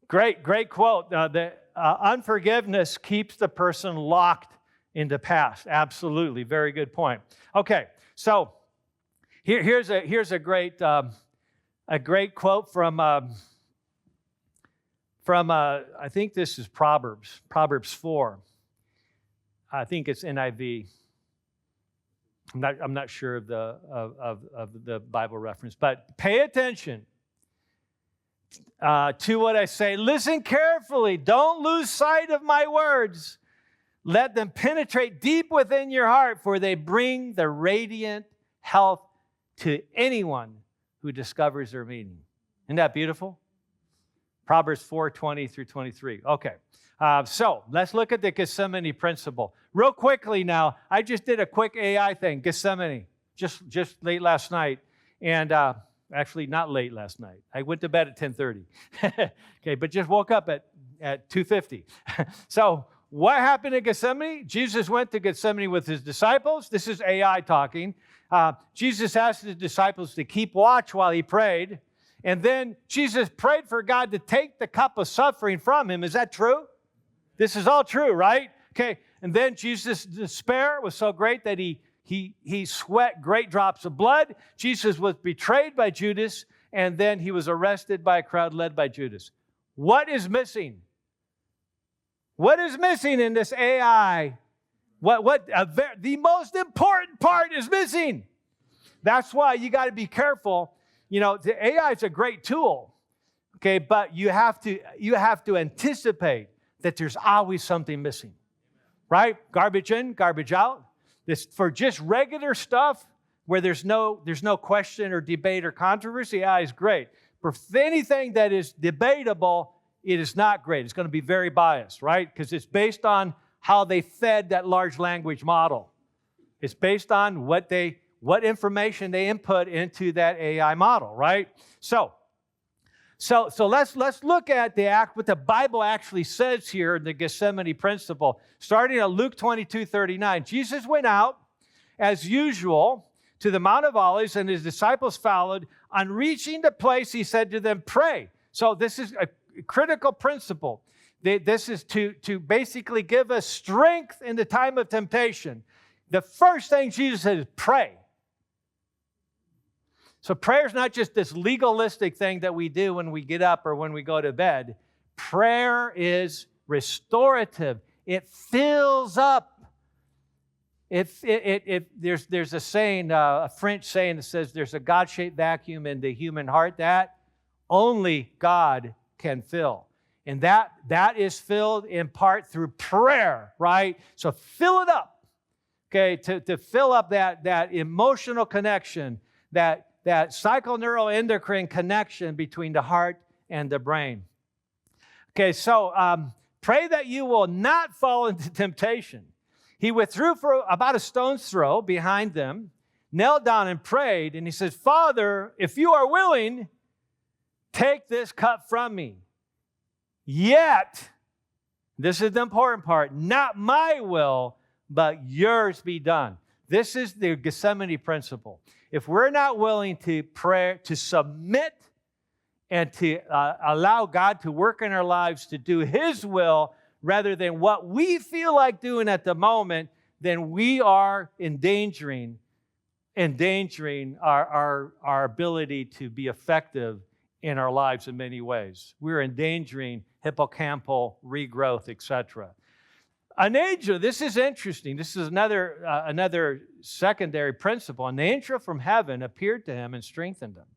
Great quote. unforgiveness keeps the person locked in the past. Absolutely. Very good point. Okay, so here's a great quote from I think this is Proverbs 4. I think it's NIV. I'm not sure of the Bible reference, but pay attention to what I say. Listen carefully. Don't lose sight of my words. Let them penetrate deep within your heart, for they bring the radiant health to anyone who discovers their meaning. Isn't that beautiful? Proverbs 4:20 through 23. Okay, so let's look at the Gethsemane principle. Real quickly now, I just did a quick AI thing, Gethsemane, just late last night. And actually not late last night. I went to bed at 10:30. Okay, but just woke up at 2:50. So what happened in Gethsemane? Jesus went to Gethsemane with his disciples. This is AI talking. Jesus asked his disciples to keep watch while he prayed. And then Jesus prayed for God to take the cup of suffering from him. Is that true? This is all true, right? Okay. And then Jesus' despair was so great that he sweat great drops of blood. Jesus was betrayed by Judas, and then he was arrested by a crowd led by Judas. What is missing? What is missing in this AI? The most important part is missing. That's why you got to be careful. You know, the AI is a great tool, okay, but you have to anticipate that there's always something missing, right? Garbage in, garbage out. This for just regular stuff where there's no question or debate or controversy. AI is great. For anything that is debatable, it is not great. It's going to be very biased, right? Because it's based on how they fed that large language model. It's based on what information they input into that AI model, right? So let's look at what the Bible actually says here in the Gethsemane principle. Starting at Luke 22:39, Jesus went out as usual to the Mount of Olives, and his disciples followed. On reaching the place, he said to them, "Pray." So this is a critical principle. This is to basically give us strength in the time of temptation. The first thing Jesus said is pray. So prayer is not just this legalistic thing that we do when we get up or when we go to bed. Prayer is restorative. It fills up. There's a saying, a French saying that says there's a God-shaped vacuum in the human heart that only God can fill. And that is filled in part through prayer, right? So fill it up, okay, to fill up that emotional connection, that psychoneuroendocrine connection between the heart and the brain. Okay, so pray that you will not fall into temptation. He withdrew for about a stone's throw behind them, knelt down and prayed, and he says, "Father, if you are willing, take this cup from me. Yet," this is the important part, "not my will, but yours be done." This is the Gethsemane principle. If we're not willing to pray, to submit, and to allow God to work in our lives to do His will rather than what we feel like doing at the moment, then we are endangering our ability to be effective in our lives in many ways. We're endangering hippocampal regrowth, etc. An angel, this is interesting. This is another secondary principle. An angel from heaven appeared to him and strengthened him.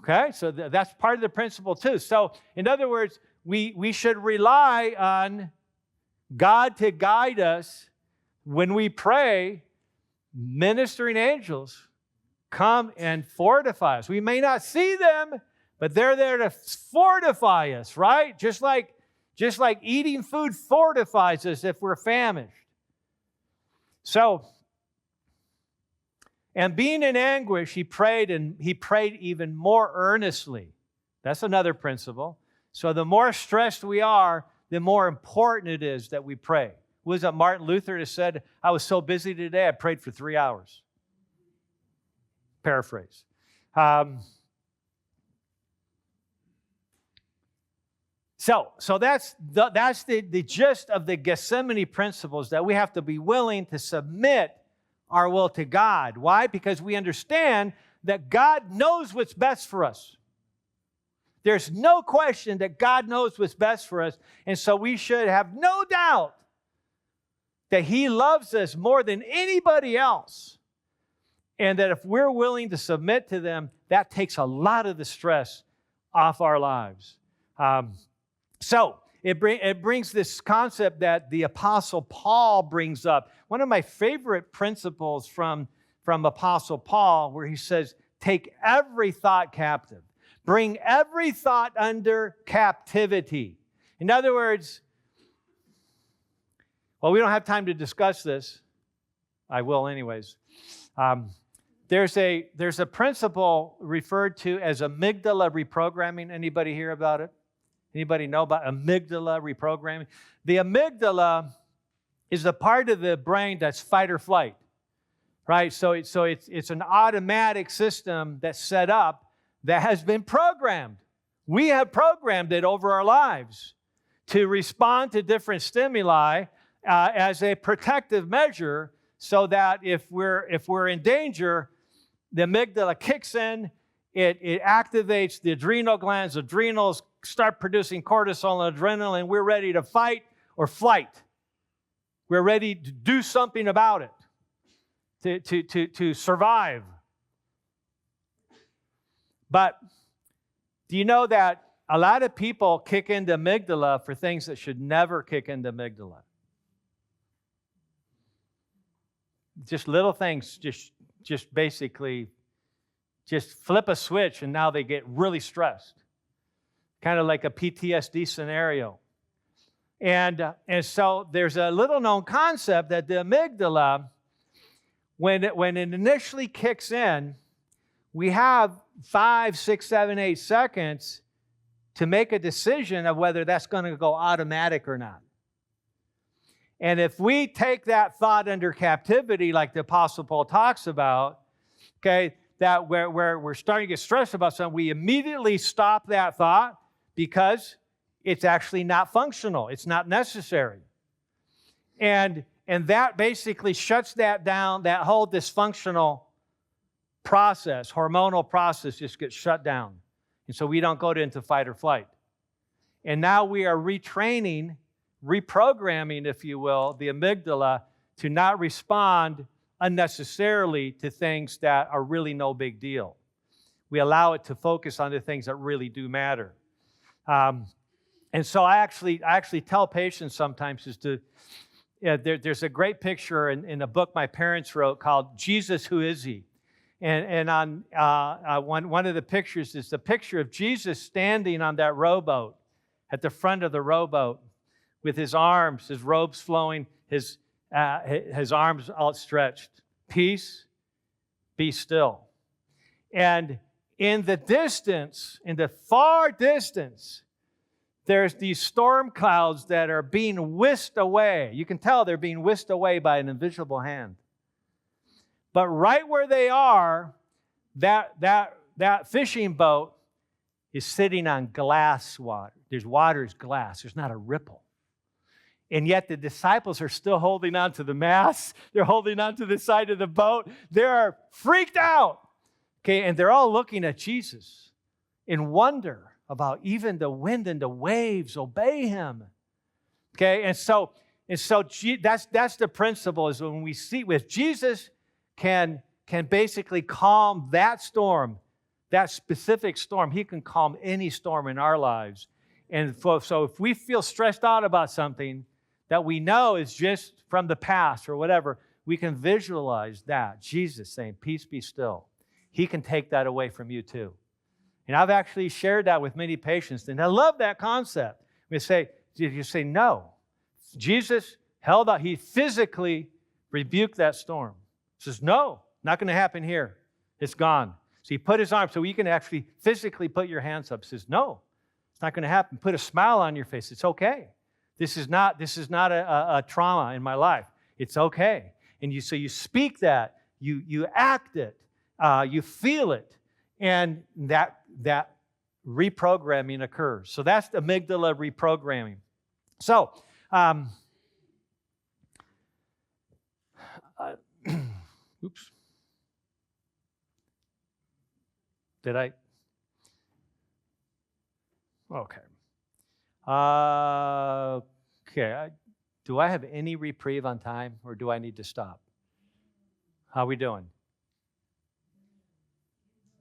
Okay, so that's part of the principle too. So, in other words, we should rely on God to guide us when we pray. Ministering angels come and fortify us. We may not see them, but they're there to fortify us, right? Just like eating food fortifies us if we're famished. So, and being in anguish, he prayed even more earnestly. That's another principle. So the more stressed we are, the more important it is that we pray. Was it Martin Luther that said, "I was so busy today, I prayed for 3 hours"? So that's the gist of the Gethsemane principles, that we have to be willing to submit our will to God. Why? Because we understand that God knows what's best for us. There's no question that God knows what's best for us, and so we should have no doubt that He loves us more than anybody else, and that if we're willing to submit to them, that takes a lot of the stress off our lives. So it brings this concept that the Apostle Paul brings up. One of my favorite principles from Apostle Paul, where he says, take every thought captive. Bring every thought under captivity. In other words, well, we don't have time to discuss this. I will anyways. There's a principle referred to as amygdala reprogramming. Anybody hear about it? Anybody know about amygdala reprogramming? The amygdala is the part of the brain that's fight or flight, right? So it's an automatic system that's set up that has been programmed. We have programmed it over our lives to respond to different stimuli as a protective measure, so that if we're in danger, the amygdala kicks in, it activates the adrenal glands. Adrenals start producing cortisol and adrenaline. We're ready to fight or flight. We're ready to do something about it, to survive. But do you know that a lot of people kick into amygdala for things that should never kick into amygdala? Just little things, just basically, just flip a switch and now they get really stressed. Kind of like a PTSD scenario. And so there's a little known concept that the amygdala, when it initially kicks in, we have 5, 6, 7, 8 seconds to make a decision of whether that's going to go automatic or not. And if we take that thought under captivity, like the Apostle Paul talks about, okay, that where we're starting to get stressed about something, we immediately stop that thought because it's actually not functional. It's not necessary. And that basically shuts that down. That whole dysfunctional process, hormonal process, just gets shut down. And so we don't go into fight or flight. And now we are retraining, reprogramming, if you will, the amygdala to not respond unnecessarily to things that are really no big deal. We allow it to focus on the things that really do matter. And so I actually tell patients sometimes there's a great picture in a book my parents wrote called Jesus, Who Is He? And on one of the pictures is the picture of Jesus standing on that rowboat, at the front of the rowboat, with his arms, his robes flowing, his arms outstretched. Peace, be still. And in the distance, in the far distance, there's these storm clouds that are being whisked away. You can tell they're being whisked away by an invisible hand. But right where they are, that fishing boat is sitting on glass water. Water's glass. There's not a ripple. And yet the disciples are still holding on to the mast. They're holding on to the side of the boat. They're freaked out. Okay, and they're all looking at Jesus in wonder about even the wind and the waves obey him. Okay, and so that's the principle, is when we see with Jesus can basically calm that storm, that specific storm. He can calm any storm in our lives. And so if we feel stressed out about something that we know is just from the past or whatever, we can visualize that. Jesus saying, peace be still. He can take that away from you too. And I've actually shared that with many patients, and I love that concept. You say, no. Jesus held out. He physically rebuked that storm. He says, no, not going to happen here. It's gone. So he put his arm, so you can actually physically put your hands up. He says, no, it's not going to happen. Put a smile on your face. It's okay. This is not a trauma in my life. It's okay. And you speak that, you act it, you feel it, and that reprogramming occurs. So that's the amygdala reprogramming. So, oops. Did I? Okay. Okay. Do I have any reprieve on time, or do I need to stop? How are we doing?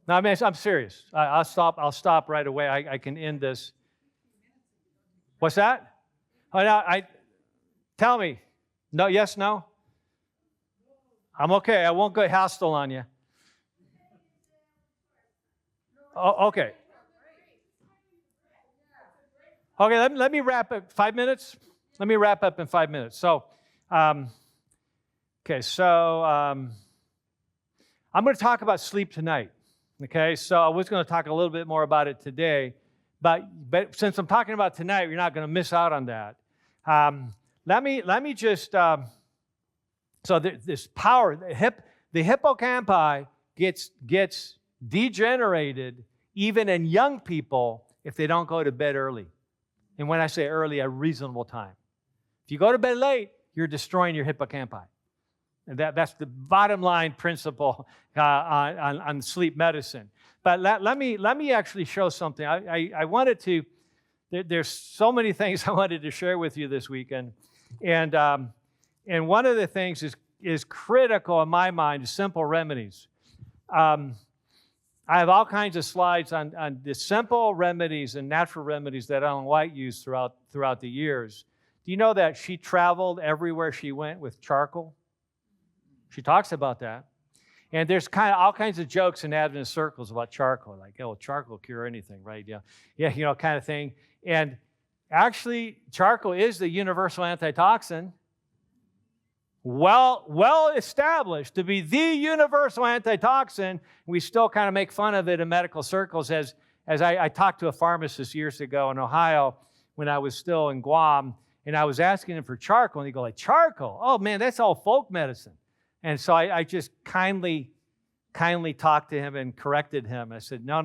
No, I mean, I'm serious. I'll stop right away. I can end this. What's that? Oh, no, tell me. No, yes, no? I'm okay. I won't go hostile on you. Oh, okay. Okay, let me wrap up. 5 minutes? Let me wrap up in 5 minutes. So, I'm going to talk about sleep tonight. Okay, so I was going to talk a little bit more about it today, but since I'm talking about tonight, you're not going to miss out on that. Let me just, this power, the hippocampi gets degenerated even in young people if they don't go to bed early. And when I say early, a reasonable time. If you go to bed late, you're destroying your hippocampi. And that's the bottom line principle on sleep medicine. But let me actually show something. I wanted to. There's so many things I wanted to share with you this weekend, and one of the things is critical in my mind is simple remedies. I have all kinds of slides on the simple remedies and natural remedies that Ellen White used throughout the years. Do you know that she traveled everywhere she went with charcoal? She talks about that. And there's kind of all kinds of jokes in Adventist circles about charcoal, like, oh, charcoal cure anything, right? Yeah, kind of thing. And actually, charcoal is the universal antitoxin, well established to be the universal antitoxin. We still kind of make fun of it in medical circles. As I talked to a pharmacist years ago in Ohio when I was still in Guam, and I was asking him for charcoal, and he go like, charcoal? Oh man, that's all folk medicine. And so I just kindly talked to him and corrected him. I said, no.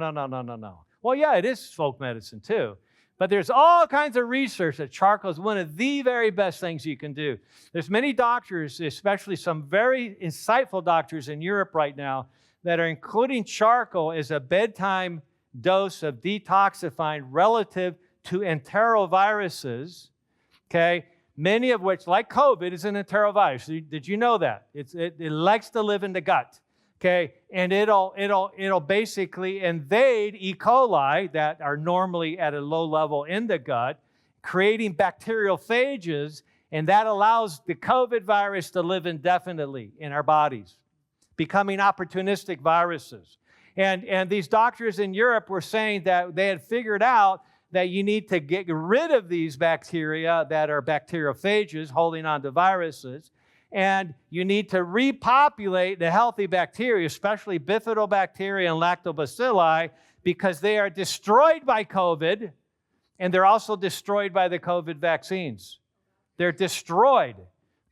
Well, yeah, it is folk medicine too. But there's all kinds of research that charcoal is one of the very best things you can do. There's many doctors, especially some very insightful doctors in Europe right now, that are including charcoal as a bedtime dose of detoxifying relative to enteroviruses, okay? Many of which, like COVID, is an enterovirus. Did you know that? It likes to live in the gut, okay? And it'll basically invade E. coli that are normally at a low level in the gut, creating bacterial phages, and that allows the COVID virus to live indefinitely in our bodies, becoming opportunistic viruses. And these doctors in Europe were saying that they had figured out that you need to get rid of these bacteria that are bacteriophages holding on to viruses, and you need to repopulate the healthy bacteria, especially bifidobacteria and lactobacilli, because they are destroyed by COVID, and they're also destroyed by the COVID vaccines. They're destroyed.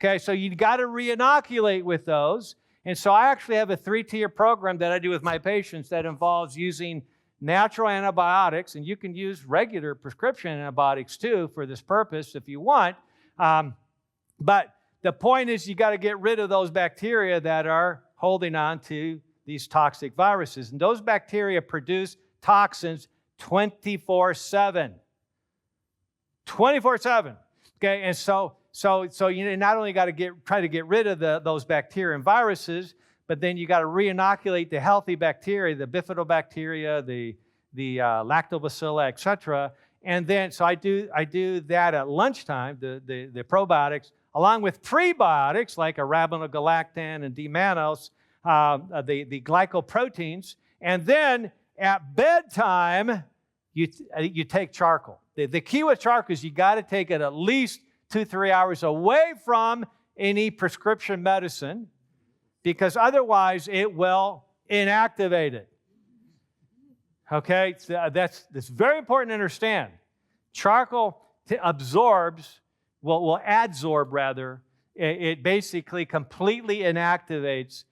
Okay, so you've got to re-inoculate with those. And so I actually have a 3-tier program that I do with my patients that involves using natural antibiotics, and you can use regular prescription antibiotics too for this purpose if you want. But the point is you got to get rid of those bacteria that are holding on to these toxic viruses. And those bacteria produce toxins 24/7. 24/7. Okay, and so you not only got to try to get rid of those bacteria and viruses, but then you got to re-inoculate the healthy bacteria, the bifidobacteria, the lactobacilli, etc. And then, so I do that at lunchtime, the probiotics, along with prebiotics like arabinogalactan and D-mannose, the glycoproteins. And then at bedtime, you take charcoal. The key with charcoal is you got to take it at least 2-3 hours away from any prescription medicine, because otherwise it will inactivate it. Okay, so that's very important to understand. Charcoal will adsorb rather. It basically completely inactivates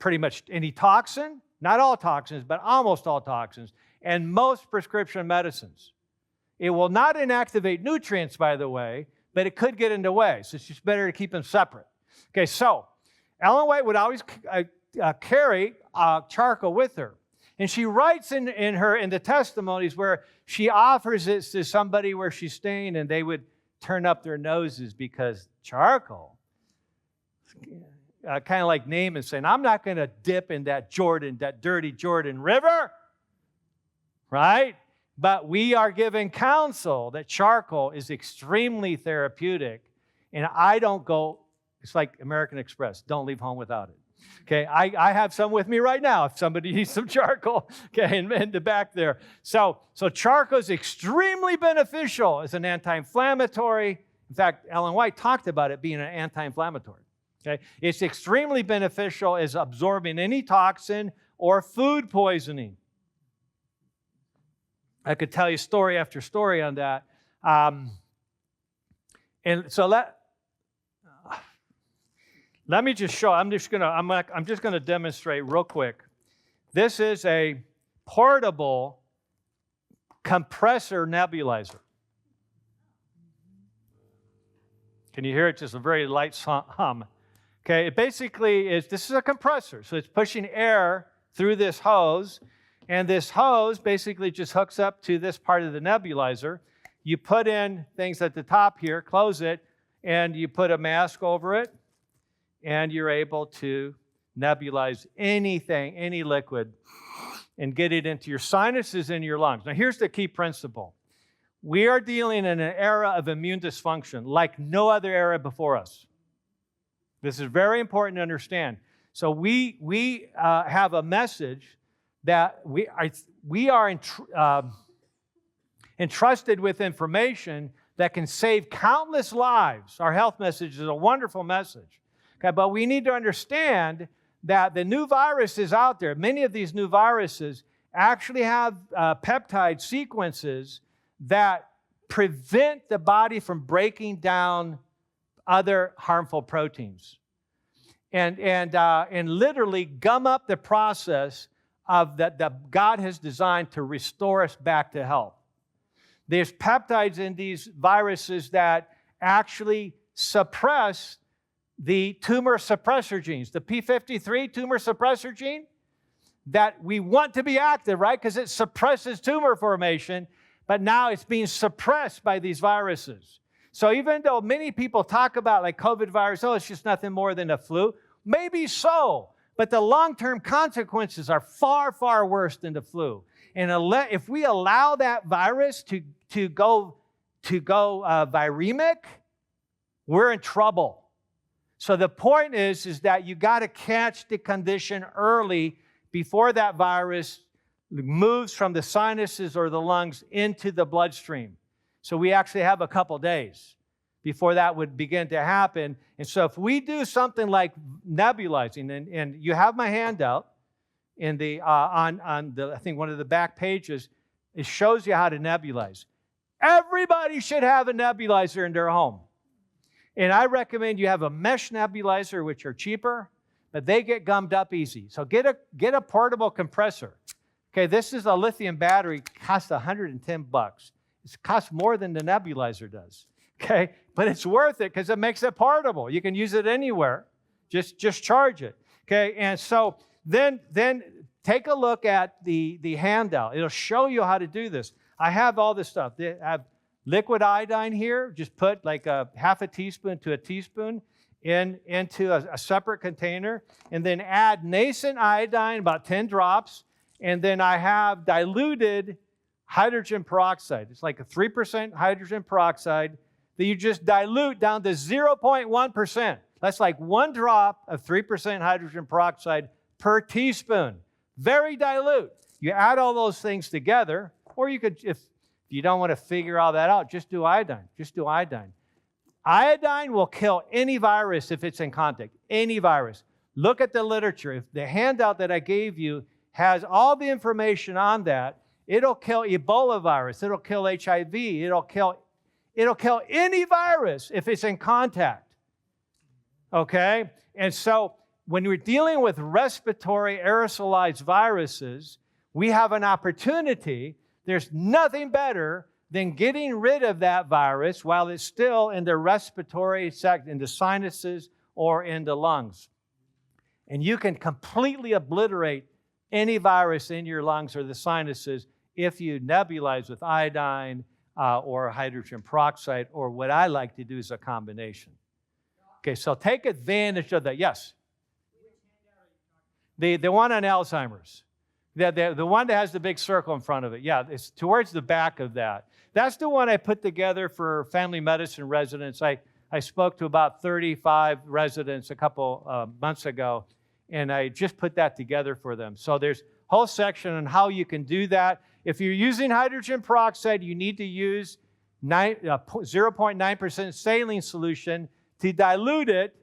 pretty much any toxin, not all toxins, but almost all toxins, and most prescription medicines. It will not inactivate nutrients, by the way, but it could get in the way, so it's just better to keep them separate. Okay, so Ellen White would always carry charcoal with her. And she writes in the testimonies where she offers it to somebody where she's staying, and they would turn up their noses because charcoal, kind of like Naaman saying, I'm not going to dip in that dirty Jordan River, right? But we are given counsel that charcoal is extremely therapeutic, and I don't go, it's like American Express, don't leave home without it. Okay, I have some with me right now if somebody needs some charcoal, okay, in the back there. So charcoal is extremely beneficial as an anti-inflammatory. In fact, Ellen White talked about it being an anti-inflammatory. Okay, it's extremely beneficial as absorbing any toxin or food poisoning. I could tell you story after story on that. And so let me just show. I'm just gonna demonstrate real quick. This is a portable compressor nebulizer. Can you hear it? Just a very light hum. Okay, it basically is. This is a compressor, so it's pushing air through this hose, and this hose basically just hooks up to this part of the nebulizer. You put in things at the top here, close it, and you put a mask over it. And you're able to nebulize anything, any liquid, and get it into your sinuses and your lungs. Now, here's the key principle. We are dealing in an era of immune dysfunction like no other era before us. This is very important to understand. So we have a message that we are entrusted with information that can save countless lives. Our health message is a wonderful message. Okay, but we need to understand that the new viruses out there, many of these new viruses actually have peptide sequences that prevent the body from breaking down other harmful proteins and literally gum up the process of that God has designed to restore us back to health. There's peptides in these viruses that actually suppress the tumor suppressor genes, the P53 tumor suppressor gene, that we want to be active, right? Because it suppresses tumor formation, but now it's being suppressed by these viruses. So even though many people talk about like COVID virus, oh, it's just nothing more than a flu, maybe so, but the long-term consequences are far, far worse than the flu. And if we allow that virus to go viremic, we're in trouble. So the point is that you got to catch the condition early before that virus moves from the sinuses or the lungs into the bloodstream. So we actually have a couple days before that would begin to happen. And so if we do something like nebulizing, and you have my handout in the on the I think one of the back pages, it shows you how to nebulize. Everybody should have a nebulizer in their home. And I recommend you have a mesh nebulizer, which are cheaper, but they get gummed up easy. So get a portable compressor. Okay, this is a lithium battery, costs $110. It costs more than the nebulizer does. Okay, but it's worth it because it makes it portable. You can use it anywhere. Just charge it. Okay, and so then take a look at the handout. It'll show you how to do this. I have all this stuff. I have liquid iodine here. Just put like a half a teaspoon to a teaspoon into a separate container, and then add nascent iodine, about 10 drops, and then I have diluted hydrogen peroxide. It's like a 3% hydrogen peroxide that you just dilute down to 0.1%. That's like 1 drop of 3% hydrogen peroxide per teaspoon. Very dilute. You add all those things together, or you could, if you don't want to figure all that out, just do iodine. Just do iodine. Iodine will kill any virus if it's in contact, any virus. Look at the literature. If the handout that I gave you has all the information on that, it'll kill Ebola virus, it'll kill HIV, it'll kill any virus if it's in contact. Okay? And so when we're dealing with respiratory aerosolized viruses, we have an opportunity. There's nothing better than getting rid of that virus while it's still in the respiratory sect, in the sinuses or in the lungs. And you can completely obliterate any virus in your lungs or the sinuses if you nebulize with iodine or hydrogen peroxide, or what I like to do is a combination. Okay, so take advantage of that. Yes? The one on Alzheimer's. The one that has the big circle in front of it. Yeah, it's towards the back of that. That's the one I put together for family medicine residents. I spoke to about 35 residents a couple months ago, and I just put that together for them. So there's a whole section on how you can do that. If you're using hydrogen peroxide, you need to use 0.9% saline solution to dilute it,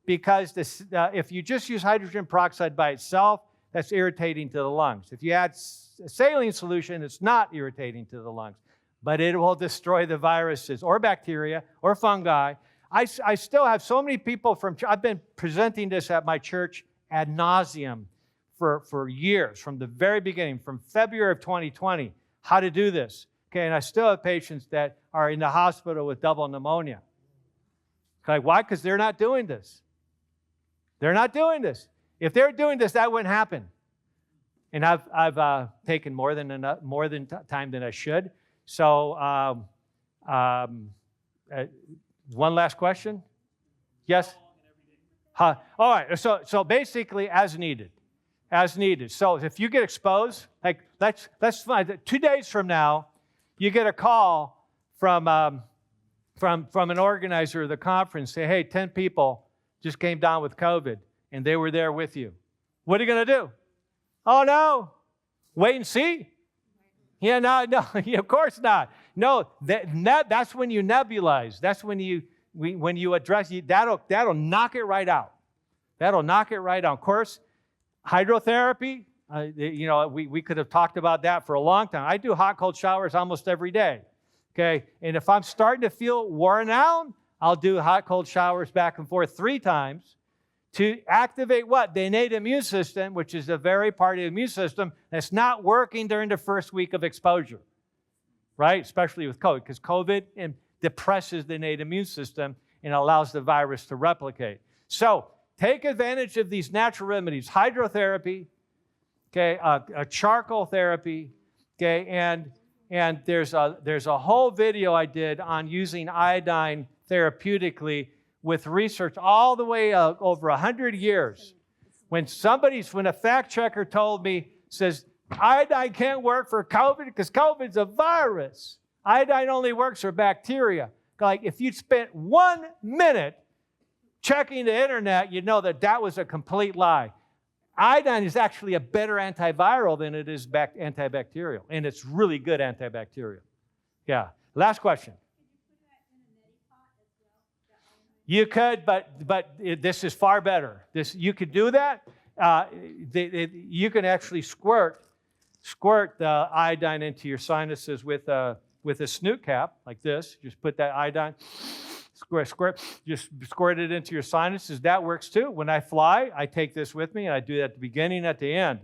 because if you just use hydrogen peroxide by itself, that's irritating to the lungs. If you add saline solution, it's not irritating to the lungs, but it will destroy the viruses or bacteria or fungi. I still have so many people I've been presenting this at my church ad nauseum for years, from the very beginning, from February of 2020, how to do this. Okay, and I still have patients that are in the hospital with double pneumonia. Okay, why? Because they're not doing this. They're not doing this. If they're doing this, that wouldn't happen. And I've taken more than time than I should. So, one last question. Yes. All right. So basically, as needed. So if you get exposed, like let's find 2 days from now, you get a call from an organizer of the conference, say, hey, 10 people just came down with COVID, and they were there with you. What are you going to do? Oh, no. Wait and see? Yeah, no, of course not. No, that's when you nebulize. That's when you address, that'll knock it right out. That'll knock it right out. Of course, hydrotherapy, we could have talked about that for a long time. I do hot, cold showers almost every day. Okay, and if I'm starting to feel worn out, I'll do hot, cold showers back and forth 3 times to activate what? The innate immune system, which is the very part of the immune system that's not working during the first week of exposure, right? Especially with COVID, because COVID depresses the innate immune system and allows the virus to replicate. So take advantage of these natural remedies: hydrotherapy, okay, a charcoal therapy, okay, and there's a whole video I did on using iodine therapeutically with research all the way over 100 years. When a fact checker told me, says, iodine can't work for COVID because COVID's a virus. Iodine only works for bacteria. Like, if you'd spent 1 minute checking the internet, you'd know that was a complete lie. Iodine is actually a better antiviral than it is antibacterial, and it's really good antibacterial. Yeah. Last question. You could, but this is far better. You could do that. You can actually squirt the iodine into your sinuses with a snoot cap like this. Just put that iodine, just squirt it into your sinuses. That works too. When I fly, I take this with me, and I do that at the beginning and at the end.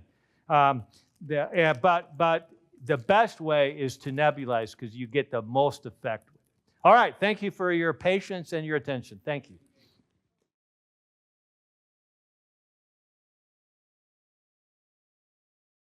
But the best way is to nebulize, because you get the most effect. All right, thank you for your patience and your attention. Thank you.